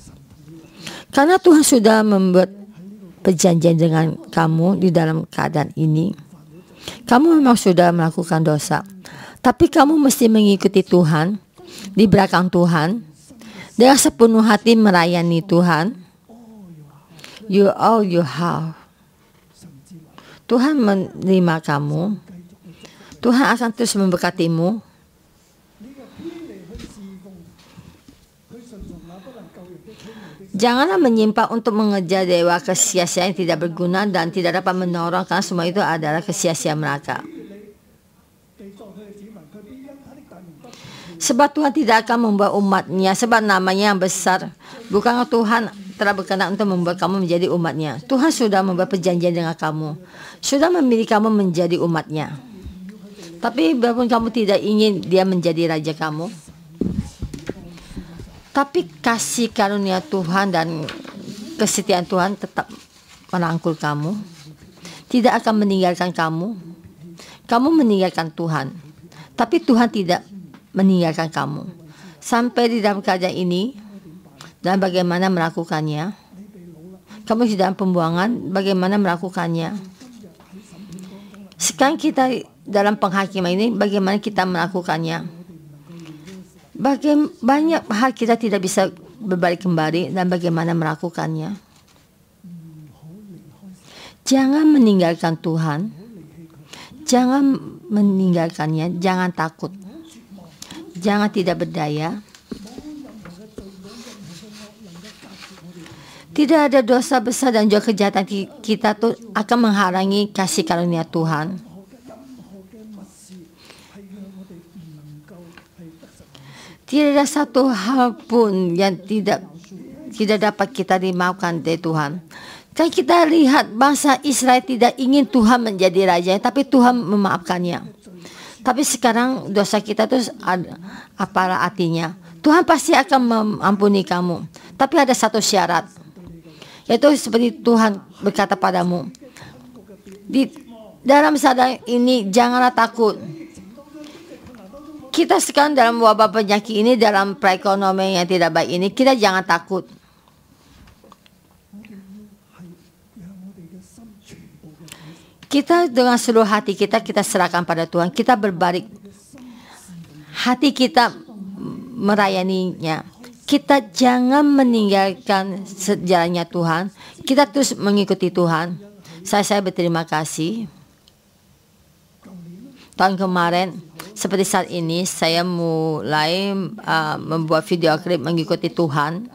Karena Tuhan sudah membuat perjanjian dengan kamu di dalam keadaan ini. Kamu memang sudah melakukan dosa. Tapi kamu mesti mengikuti Tuhan, di belakang Tuhan, dengan sepenuh hati melayani Tuhan. You all you have. Tuhan menerima kamu. Tuhan akan terus memberkatimu. Janganlah menyimpang untuk mengejar dewa kesia-siaan yang tidak berguna dan tidak dapat menolong, karena semua itu adalah kesia-siaan mereka. Sebab Tuhan tidak akan membuat umatnya, sebab namanya yang besar. Bukankah Tuhan telah berkenan untuk membuat kamu menjadi umatnya? Tuhan sudah membuat perjanjian dengan kamu, sudah memilih kamu menjadi umatnya. Tapi walaupun kamu tidak ingin dia menjadi raja kamu, tapi kasih karunia Tuhan dan kesetiaan Tuhan tetap merangkul kamu, tidak akan meninggalkan kamu. Kamu meninggalkan Tuhan, tapi Tuhan tidak meninggalkan kamu sampai di dalam keadaan ini. Dan bagaimana melakukannya? Kamu di dalam pembuangan, bagaimana melakukannya? Sekarang kita dalam penghakiman ini, bagaimana kita melakukannya? Banyak hal kita tidak bisa berbalik kembali, dan bagaimana melakukannya? Jangan meninggalkan Tuhan, jangan meninggalkannya, jangan takut. Jangan tidak berdaya. Tidak ada dosa besar dan juga kejahatan kita tuh akan menghalangi kasih karunia Tuhan. Tidak ada satu hal pun yang tidak dapat kita dimaafkan dari Tuhan. Kan kita lihat bangsa Israel tidak ingin Tuhan menjadi raja, tapi Tuhan memaafkannya. Tapi sekarang dosa kita itu apalah artinya? Tuhan pasti akan mengampuni kamu. Tapi ada satu syarat. Yaitu seperti Tuhan berkata padamu. Di dalam sadar ini janganlah takut. Kita sekarang dalam wabah penyakit ini, dalam perekonomian yang tidak baik ini, kita jangan takut. Kita dengan seluruh hati kita serahkan pada Tuhan. Kita berbalik hati kita merayaninya. Kita jangan meninggalkan sejalannya Tuhan. Kita terus mengikuti Tuhan. Saya berterima kasih. Tahun kemarin seperti saat ini saya mulai membuat video klip mengikuti Tuhan.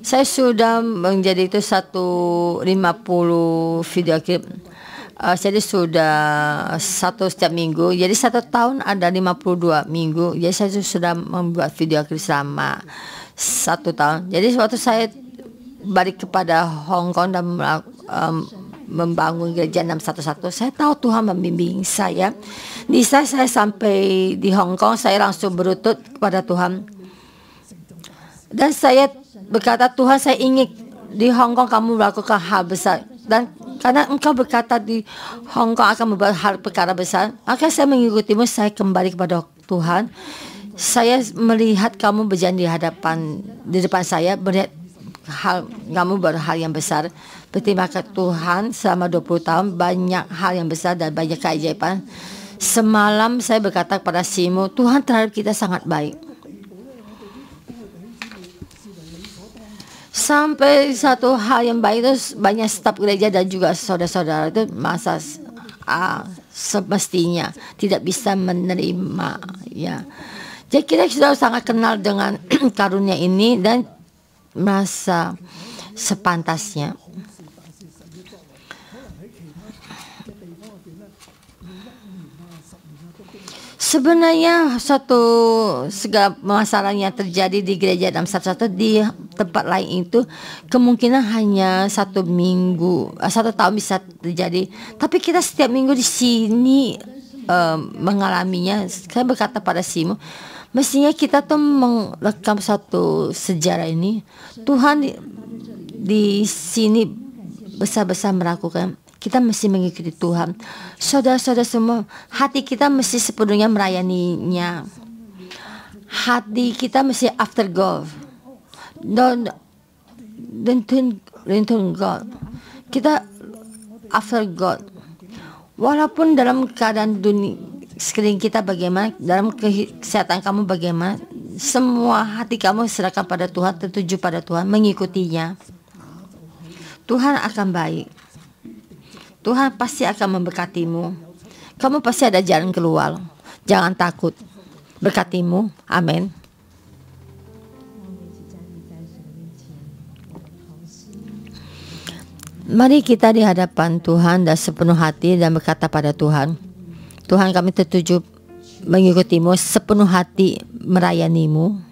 Saya sudah menjadi itu 150 video klip. Jadi sudah satu setiap minggu. Jadi 1 tahun ada 52 minggu. Jadi saya sudah membuat video klip selama 1 tahun. Jadi waktu saya balik kepada Hong Kong dan membangun gereja 611, saya tahu Tuhan membimbing saya. Di saat saya sampai di Hong Kong, saya langsung berlutut kepada Tuhan. Dan saya berkata, Tuhan, saya ingin di Hong Kong kamu melakukan hal besar. Dan karena engkau berkata di Hong Kong akan membuat hal perkara besar, maka saya mengikutimu. Saya kembali kepada Tuhan. Saya melihat kamu berjanji di depan saya, melihat kamu berhal yang besar. Berterima kasih Tuhan, selama 20 tahun banyak hal yang besar dan banyak keajaiban. Semalam saya berkata kepada Simo, Tuhan terhadap kita sangat baik. Sampai satu hal yang baik itu banyak staf gereja dan juga saudara-saudara itu masa semestinya tidak bisa menerima, ya. Jadi kita sudah sangat kenal dengan karunia ini dan merasa sepantasnya. Sebenarnya segala masalah yang terjadi di gereja 611 di tempat lain itu kemungkinan hanya 1 tahun bisa terjadi. Tapi kita setiap minggu di sini mengalaminya. Saya berkata pada Simo, mestinya kita tuh merekam satu sejarah ini. Tuhan di sini besar-besar melakukan. Kita mesti mengikuti Tuhan. Saudara-saudara semua, hati kita mesti sepenuhnya melayaninya. Hati kita mesti after God. Don't God. Kita after God. Walaupun dalam keadaan dunia sekeliling kita bagaimana, dalam kesehatan kamu bagaimana, semua hati kamu serahkan pada Tuhan, tertuju pada Tuhan, mengikutinya. Tuhan akan baik. Tuhan pasti akan memberkatimu. Kamu pasti ada jalan keluar. Jangan takut. Berkatimu. Amin. Mari kita di hadapan Tuhan dan sepenuh hati dan berkata pada Tuhan, Tuhan, kami tertuju mengikutimu, sepenuh hati merayanimu.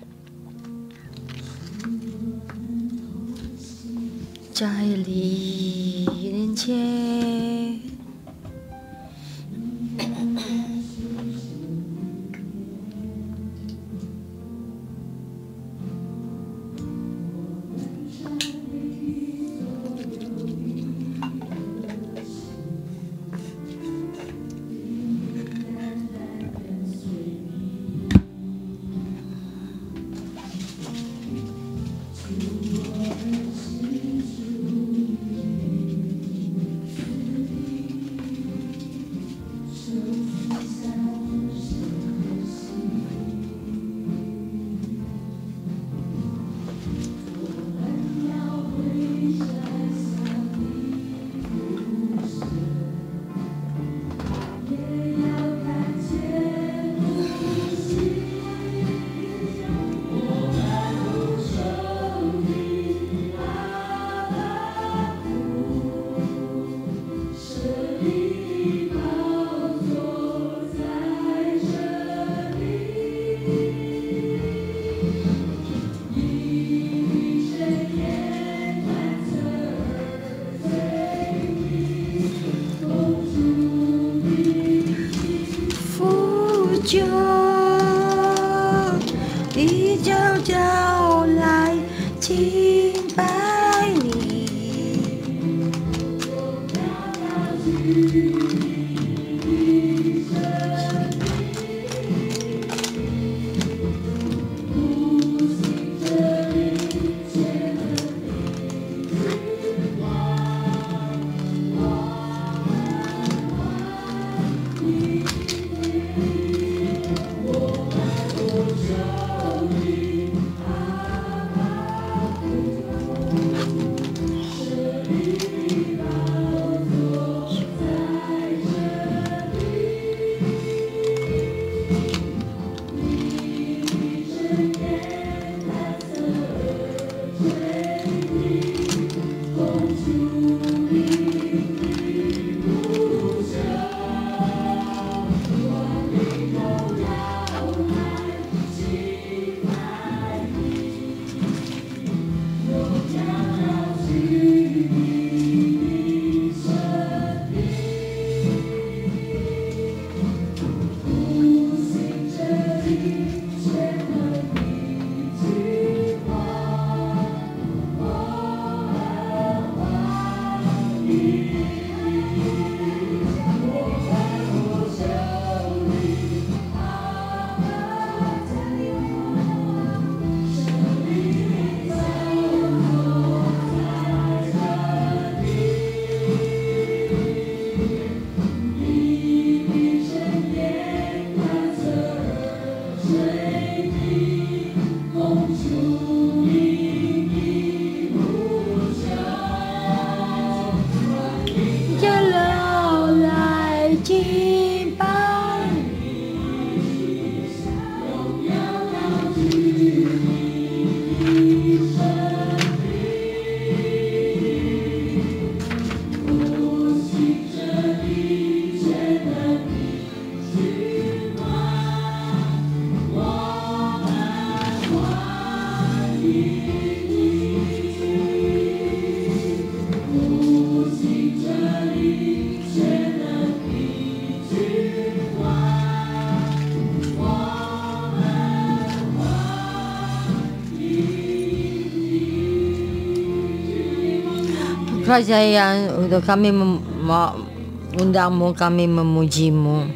Kerajaan untuk kami mengundangmu, kami memujimu.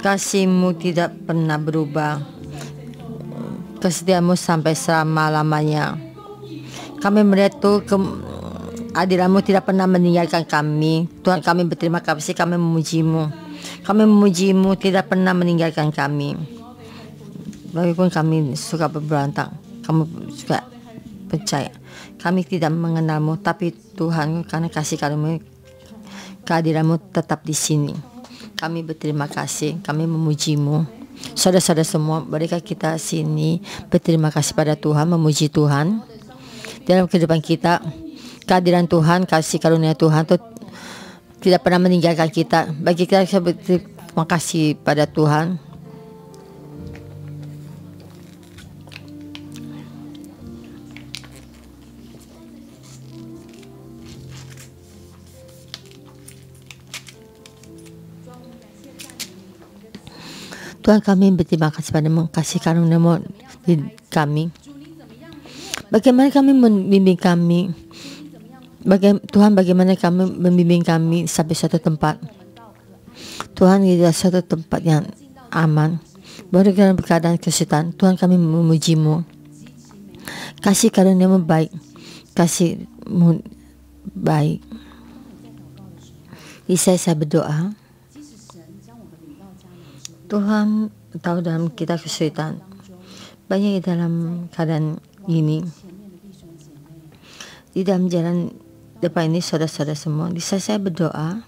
Kasih-Mu tidak pernah berubah, kesetiaan-Mu sampai selama-lamanya. Kami melihat adilan-Mu tidak pernah meninggalkan kami. Tuhan, kami berterima kasih, kami memuji-Mu. Kami memuji-Mu tidak pernah meninggalkan kami. Walaupun kami suka berberontak, kamu juga percaya. Kami tidak mengenal-Mu, tapi Tuhan, karena kasih karunia, kehadiran-Mu tetap di sini. Kami berterima kasih, kami memuji-Mu. Saudara-saudara semua, mereka kita sini berterima kasih pada Tuhan, memuji Tuhan. Dalam kehidupan kita, kehadiran Tuhan, kasih karunia Tuhan itu tidak pernah meninggalkan kita. Bagi kita berterima kasih pada Tuhan. Tuhan, kami berterima kasih pada-Mu, kasih karunia-Mu di kami. Bagaimana kami membimbing kami, Tuhan, bagaimana kami membimbing kami sampai suatu tempat. Tuhan, di suatu tempat yang aman, baru dalam keadaan kesulitan. Tuhan, kami memuji-Mu. Kasih karunia-Mu baik, kasih-Mu baik. Saya berdoa, Tuhan tahu dalam kita kesulitan, banyak di dalam keadaan ini, di dalam jalan depan ini, saudara-saudara semua. Saya berdoa,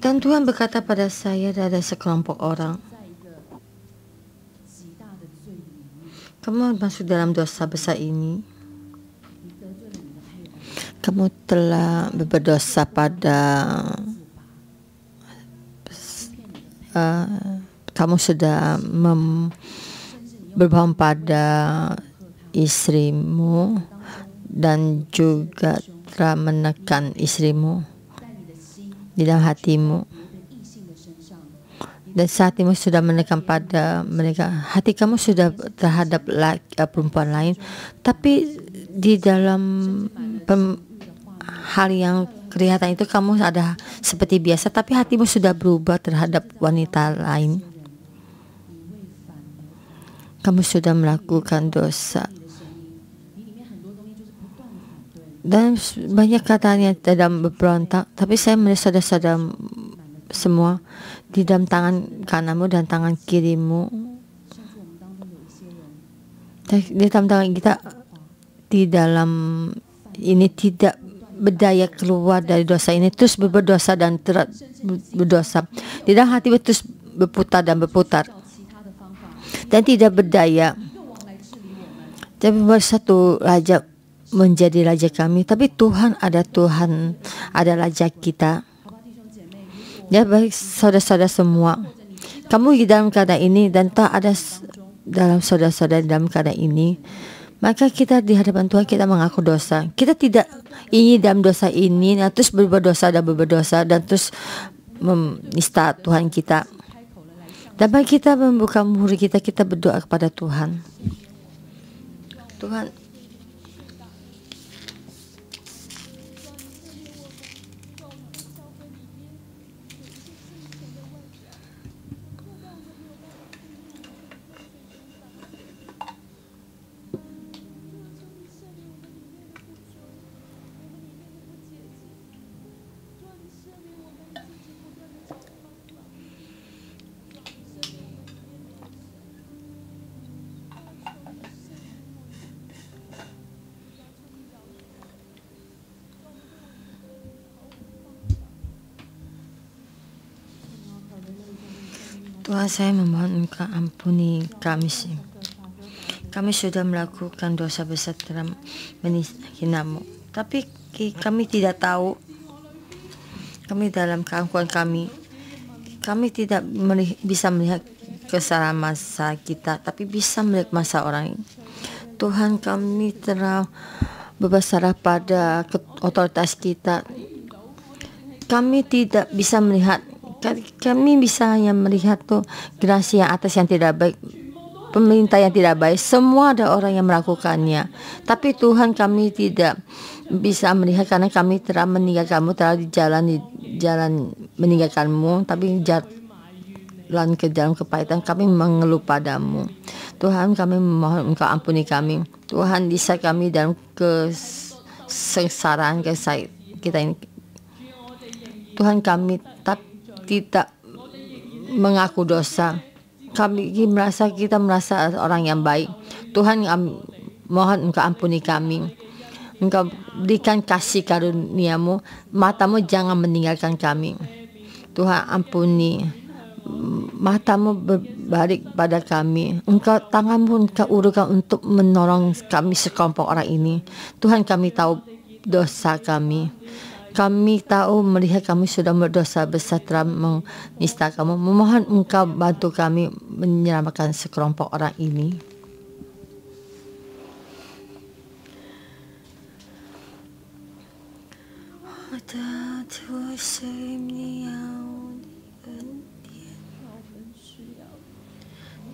dan Tuhan berkata pada saya, ada sekelompok orang, kamu masuk dalam dosa besar ini. Kamu telah berdosa pada kamu sudah berbohong pada istrimu dan juga telah menekan istrimu di dalam hatimu, dan hatimu sudah menekan pada mereka. Hati kamu sudah terhadap perempuan lain, tapi di dalam hal yang kelihatan itu kamu ada seperti biasa, tapi hatimu sudah berubah terhadap wanita lain. Kamu sudah melakukan dosa, dan banyak katanya dalam berberontak. Tapi saya melihat saudara-saudara semua, di dalam tangan kananmu dan tangan kirimu, di dalam tangan kita, di dalam ini tidak berdaya keluar dari dosa ini, terus berdosa dan berdosa. Di dalam hati terus berputar dan berputar dan tidak berdaya. Tapi satu raja menjadi raja kami, tapi Tuhan ada raja kita. Ya, baik saudara-saudara semua, kamu di dalam keadaan ini dan tak ada dalam saudara-saudara dalam keadaan ini, maka kita di hadapan Tuhan kita mengaku dosa. Kita tidak ingin dalam dosa ini, terus berbuat dosa dan terus menista Tuhan kita. Dan bagi kita membuka mulut kita berdoa kepada Tuhan. Tuhan, Tuhan, saya memohon Engkau ampuni kami. Kami sudah melakukan dosa besar dalam menghina-Mu, tapi kami tidak tahu. Kami dalam keangkuhan kami tidak bisa melihat kesalahan masa kita, tapi bisa melihat masa orang. Tuhan, kami telah bersalah pada otoritas kita. Kami tidak bisa melihat. Kami bisa hanya melihat tuh generasi yang atas yang tidak baik, pemerintah yang tidak baik, semua ada orang yang melakukannya. Tapi Tuhan, kami tidak bisa melihat karena kami telah meninggalkan-Mu, telah di jalan meninggalkan-Mu, tapi jalan ke dalam kepahitan kami mengeluh padamu. Tuhan, kami memohon Engkau ampuni kami. Tuhan, di saat kami dalam kesengsaraan kita ini, Tuhan, kami tidak mengaku dosa. Kita merasa orang yang baik. Tuhan, mohon Engkau ampuni kami. Engkau berikan kasih karunia-Mu. Mata-Mu jangan meninggalkan kami. Tuhan, ampuni. Mata-Mu berbalik pada kami. Tangan-Mu Engkau ulurkan untuk menolong kami sekelompok orang ini. Tuhan, kami tahu dosa kami. Kami tahu melihat kami sudah berdosa besar telah menista Kamu. Memohon Engkau bantu kami menyelamatkan sekelompok orang ini.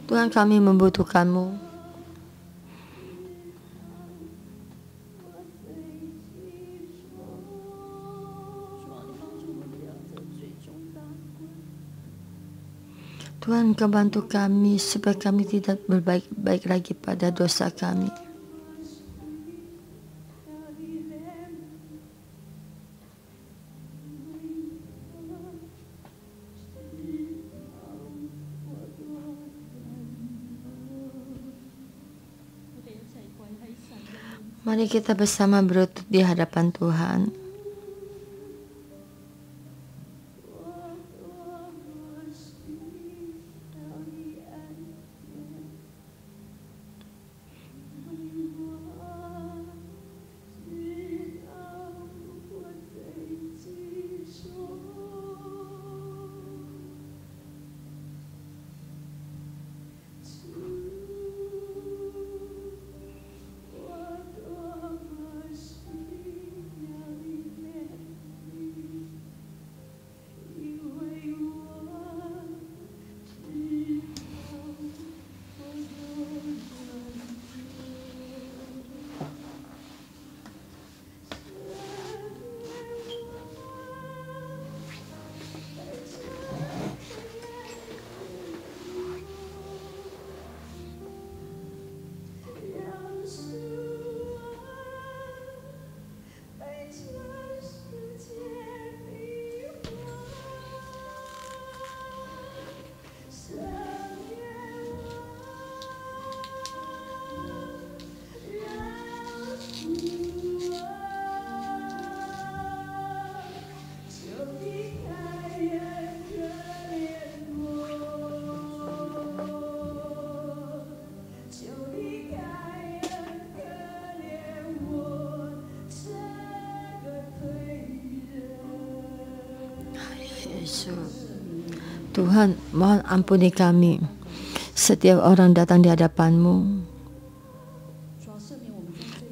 Tuhan, kami membutuhkan-Mu. Tuhan, Engkau bantu kami supaya kami tidak berbaik lagi pada dosa kami. Mari kita bersama berlutut di hadapan Tuhan. Tuhan, mohon ampuni kami. Setiap orang datang di hadapan-Mu,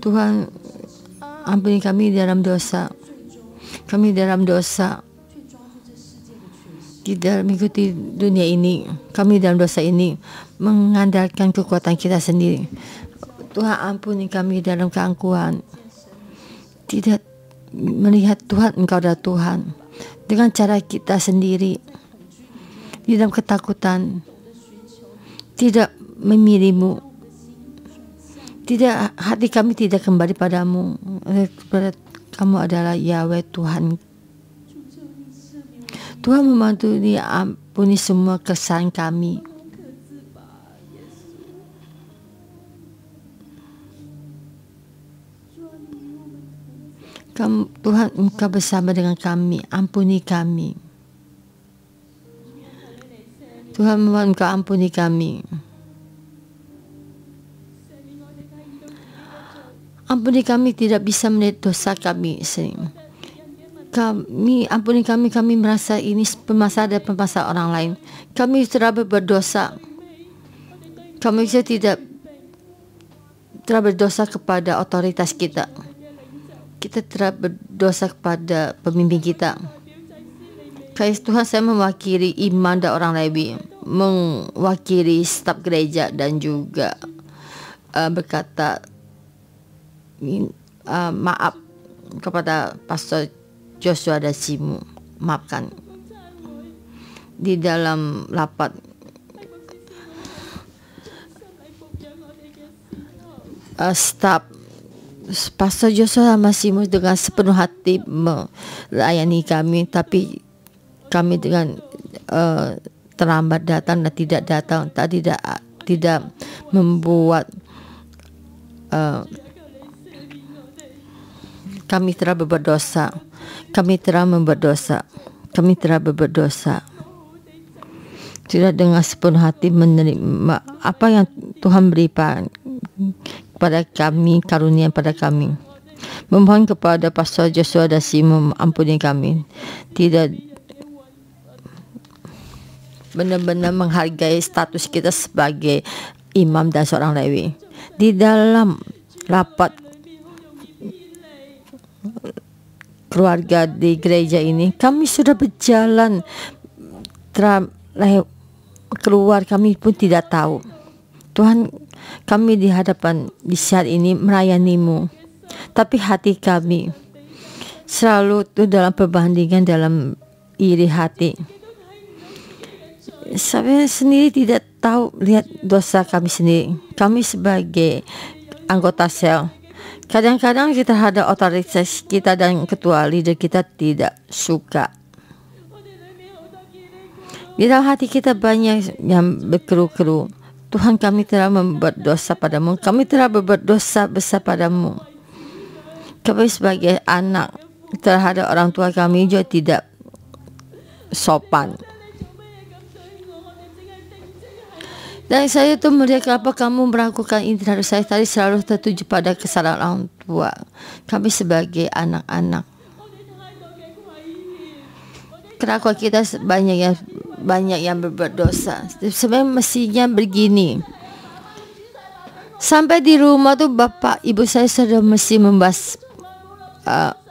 Tuhan, ampuni kami dalam dosa. Kami dalam dosa, tidak mengikuti dunia ini. Kami dalam dosa ini mengandalkan kekuatan kita sendiri. Tuhan, ampuni kami dalam keangkuhan, tidak melihat Tuhan, Engkau adalah Tuhan, dengan cara kita sendiri, di dalam ketakutan, tidak memilih-Mu, tidak, hati kami tidak kembali padamu. Kamu adalah Yahweh Tuhan. Tuhan, membantu ampuni semua kesalahan kami. Tuhan, Engkau bersama dengan kami, ampuni kami. Tuhan, mohon Engkau ampuni kami. Ampuni kami tidak bisa melihat dosa kami sering. Ampuni kami merasa ini permasalahan dan permasalahan orang lain. Kami telah berdosa. Kami tidak telah berdosa kepada otoritas kita. Kita telah berdosa kepada pemimpin kita. Kayak Tuhan, saya mewakili imam dan orang Lewi, mewakili staf gereja dan juga berkata maaf kepada Pastor Joshua Dasimu. Maafkan. Di dalam rapat staf, Pastor Joshua masih dengan sepenuh hati melayani kami, tapi kami dengan terlambat datang dan tidak membuat kami telah berbuat dosa. Kami telah berbuat dosa. Tidak dengan sepenuh hati menerima apa yang Tuhan berikan kepada kami, karunia pada kami. Memohon kepada Pastor Joshua Dasimu, ampuni kami. Tidak benar-benar menghargai status kita sebagai imam dan seorang Lewi. Di dalam rapat keluarga di gereja ini, kami sudah berjalan keluar, kami pun tidak tahu. Tuhan, kami di hadapan di saat ini melayani-Mu, tapi hati kami selalu itu dalam perbandingan, dalam iri hati. Saya sendiri tidak tahu lihat dosa kami sendiri. Kami sebagai anggota sel, kadang-kadang kita ada otoritas kita dan ketua leader kita tidak suka. Di dalam hati kita banyak yang berkeruh-keruh. Tuhan, kami telah membuat dosa padamu. Kami telah berbuat dosa besar padamu. Kami sebagai anak terhadap orang tua kami juga tidak sopan. Dan saya itu melihat kenapa kamu melakukan ini terhadap saya. Tadi selalu tertuju pada kesalahan orang tua. Kami sebagai anak-anak, kenapa kita banyak yang berbuat dosa. Sebenarnya mestinya begini. Sampai di rumah tuh bapak ibu saya sudah mesti membahas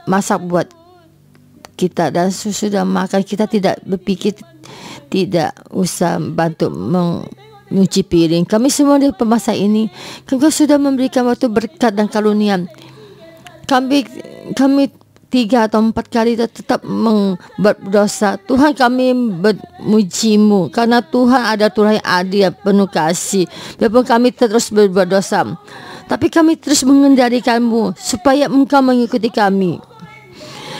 masak buat kita, dan sudah makan kita tidak berpikir, tidak usah bantu mencuci piring. Kami semua di pemasa ini, Engkau sudah memberikan waktu berkat dan karunia. Kami 3 atau 4 kali tetap berdosa. Tuhan, kami memuji-Mu karena Tuhan ada Tuhan yang adil, penuh kasih. Biarpun kami terus berbuat dosa, tapi kami terus mengendalikan-Mu supaya Engkau mengikuti kami.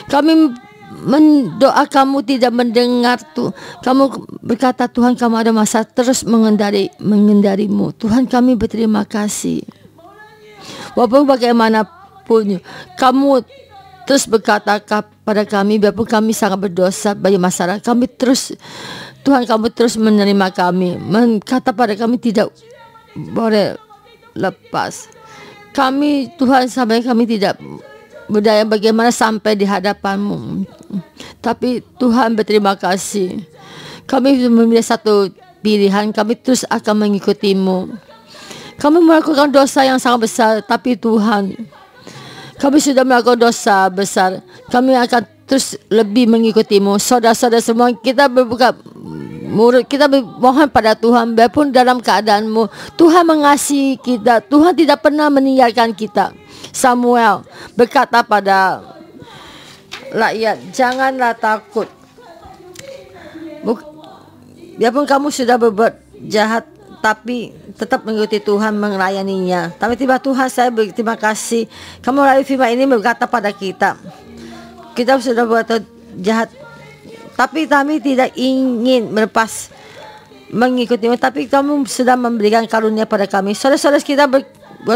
Kami mendoa kamu tidak mendengar tuh. Kamu berkata Tuhan, kamu ada masa terus mengendalimu. Tuhan, kami berterima kasih. Walaupun bagaimanapun kamu terus berkata pada kami, biarpun kami sangat berdosa bagi masyarakat, kami terus, Tuhan, kamu terus menerima kami, kata pada kami tidak boleh lepas. Kami, Tuhan, sampai kami tidak berdaya bagaimana sampai di hadapan-Mu. Tapi Tuhan, berterima kasih Kami memilih satu pilihan, kami terus akan mengikutimu. Kami melakukan dosa yang sangat besar, tapi Tuhan, kami sudah melakukan dosa besar. Kami akan terus lebih mengikutimu. Saudara-saudara semua, kita berbuka murid, kita mohon pada Tuhan, biarpun dalam keadaanmu, Tuhan mengasihi kita. Tuhan tidak pernah meninggalkan kita. Samuel berkata pada rakyat, janganlah takut. Biarpun kamu sudah berbuat jahat, tapi tetap mengikuti Tuhan, melayaninya. Tapi tiba Tuhan, saya berterima kasih. Kamu melalui firman ini berkata pada kita, kita sudah berbuat jahat, tapi kami tidak ingin melepas mengikutimu. Tapi kamu sudah memberikan karunia pada kami. Saudara-saudara kita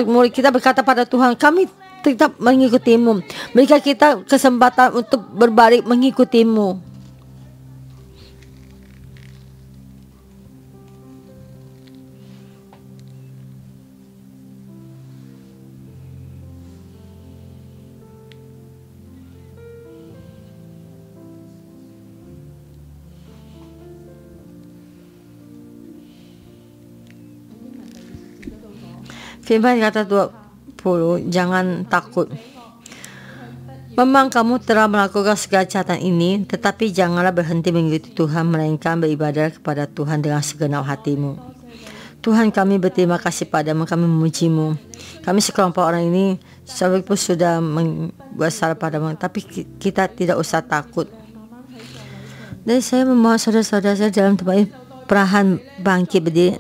murid kita berkata pada Tuhan, kami tetap mengikutimu. Berikan kita kesempatan untuk berbalik mengikutimu. Firman kata 20, jangan takut. Memang kamu telah melakukan segala catatan ini, tetapi janganlah berhenti mengikuti Tuhan, melainkan beribadah kepada Tuhan dengan segenap hatimu. Tuhan, kami berterima kasih padamu, kami memujimu. Kami sekelompok orang ini sekalipun sudah membuat salah padamu, tapi kita tidak usah takut. Dan saya memohon saudara-saudara saya dalam tempat ini, perlahan bangkit berdiri.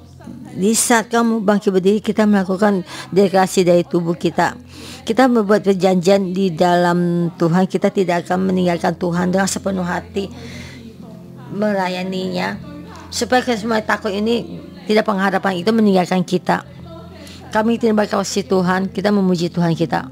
Di saat kamu bangkit berdiri, kita melakukan deklarasi dari tubuh kita. Kita membuat perjanjian di dalam Tuhan. Kita tidak akan meninggalkan Tuhan dengan sepenuh hati, melayaninya. Supaya semua takut ini, tidak pengharapan itu meninggalkan kita. Kami terima kasih Tuhan, kita memuji Tuhan kita.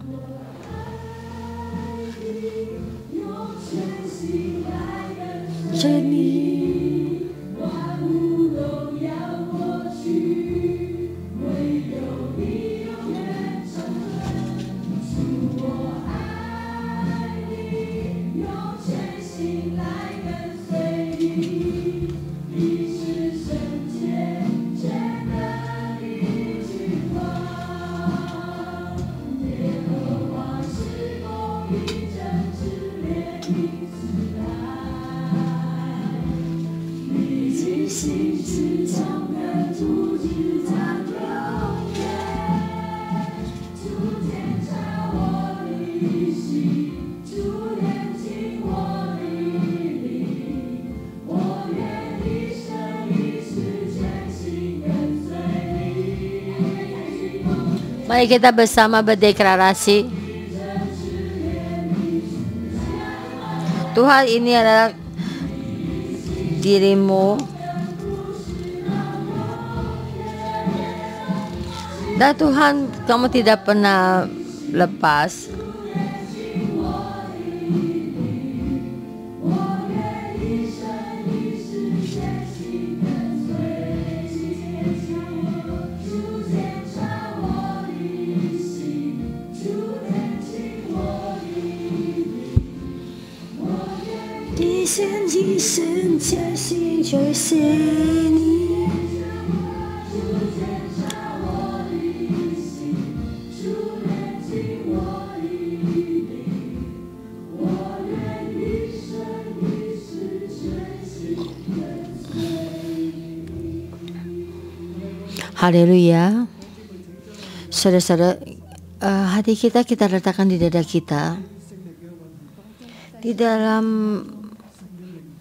Mari kita bersama berdeklarasi. Tuhan, ini adalah dirimu, dan Tuhan, kamu tidak pernah lepas. Haleluya. Saudara-saudara, hati kita letakkan di dada kita, di dalam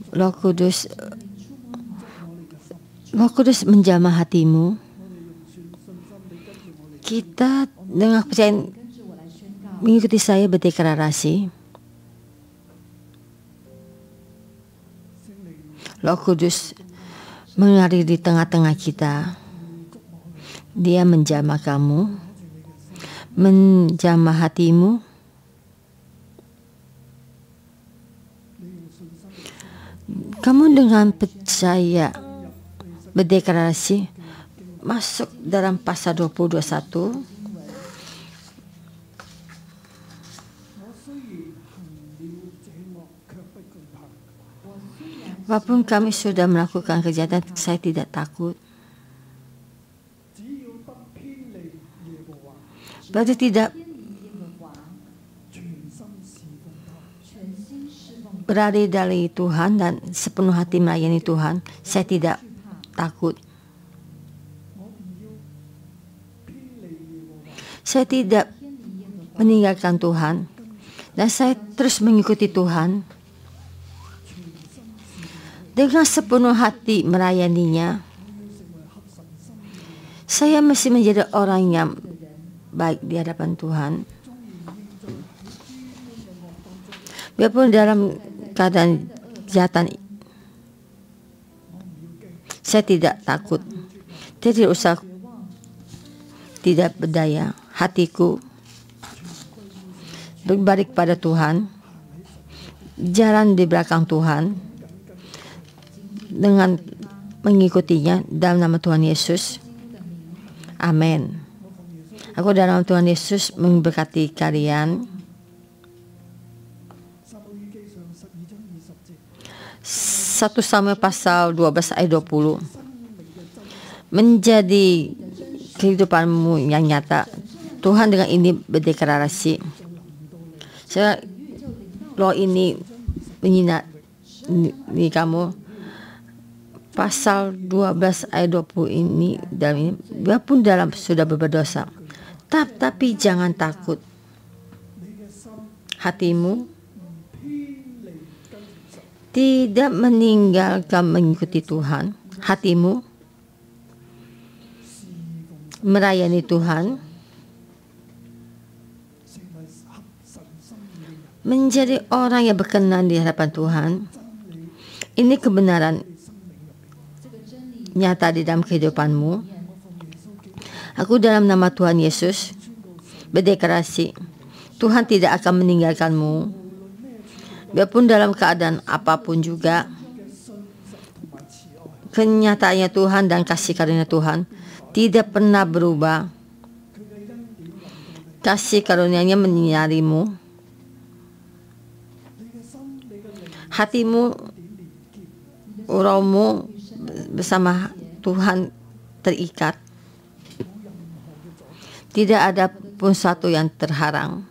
Roh Kudus. Roh Kudus menjamah hatimu. Kita dengan percaya mengikuti saya berdeklarasi. Roh Kudus mengalir di tengah-tengah kita. Dia menjamah kamu, menjamah hatimu. Kamu dengan percaya berdeklarasi masuk dalam pasal 20-21. Apapun kami sudah melakukan kejahatan, saya tidak takut. Berarti tidak berada dari Tuhan dan sepenuh hati melayani Tuhan, saya tidak takut. Saya tidak meninggalkan Tuhan dan saya terus mengikuti Tuhan dengan sepenuh hati melayaninya. Saya mesti menjadi orang yang baik di hadapan Tuhan. Biarpun dalam keadaan kejahatan, saya tidak takut. Tidak usah tidak berdaya. Hatiku berbalik pada Tuhan, jalan di belakang Tuhan dengan mengikutinya dalam nama Tuhan Yesus. Amin. Aku dalam nama Tuhan Yesus memberkati kalian. 1 Samuel pasal 12 ayat 20. Menjadi kehidupanmu yang nyata. Tuhan dengan ini berdeklarasi. Roh ini menyinari kamu. Pasal 12 ayat 20 ini dalam ini, biarpun dalam sudah berdosa, tapi jangan takut. Hatimu tidak meninggalkan mengikuti Tuhan. Hatimu melayani Tuhan, menjadi orang yang berkenan di hadapan Tuhan. Ini kebenaran nyata di dalam kehidupanmu. Aku dalam nama Tuhan Yesus berdeklarasi, Tuhan tidak akan meninggalkanmu. Biarpun dalam keadaan apapun juga, kenyataannya Tuhan dan kasih karunia Tuhan tidak pernah berubah. Kasih karunia-Nya menyinarimu. Hatimu, rohmu bersama Tuhan terikat. Tidak ada pun satu yang terharang.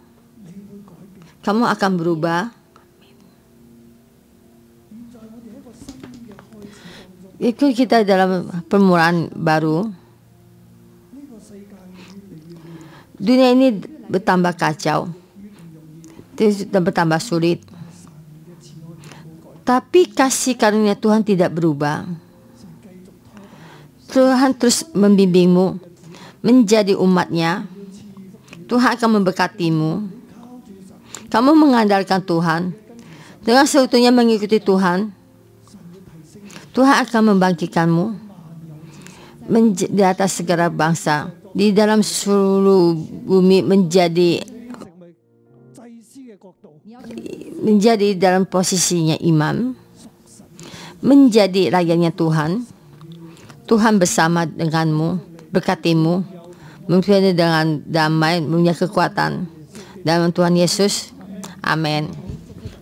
Kamu akan berubah. Itu kita dalam permulaan baru. Dunia ini bertambah kacau dan bertambah sulit. Tapi kasih karunia Tuhan tidak berubah. Tuhan terus membimbingmu menjadi umat-Nya. Tuhan akan memberkatimu. Kamu mengandalkan Tuhan. Dengan seutuhnya mengikuti Tuhan, Tuhan akan membangkitkanmu di atas segala bangsa, di dalam seluruh bumi, menjadi dalam posisinya imam, menjadi rakyatnya Tuhan. Tuhan bersama denganmu, berkatimu, mempunyai dengan damai, mempunyai kekuatan dalam Tuhan Yesus. Amin.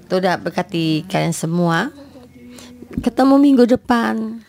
Tuhan berkati kalian semua. Ketemu minggu depan.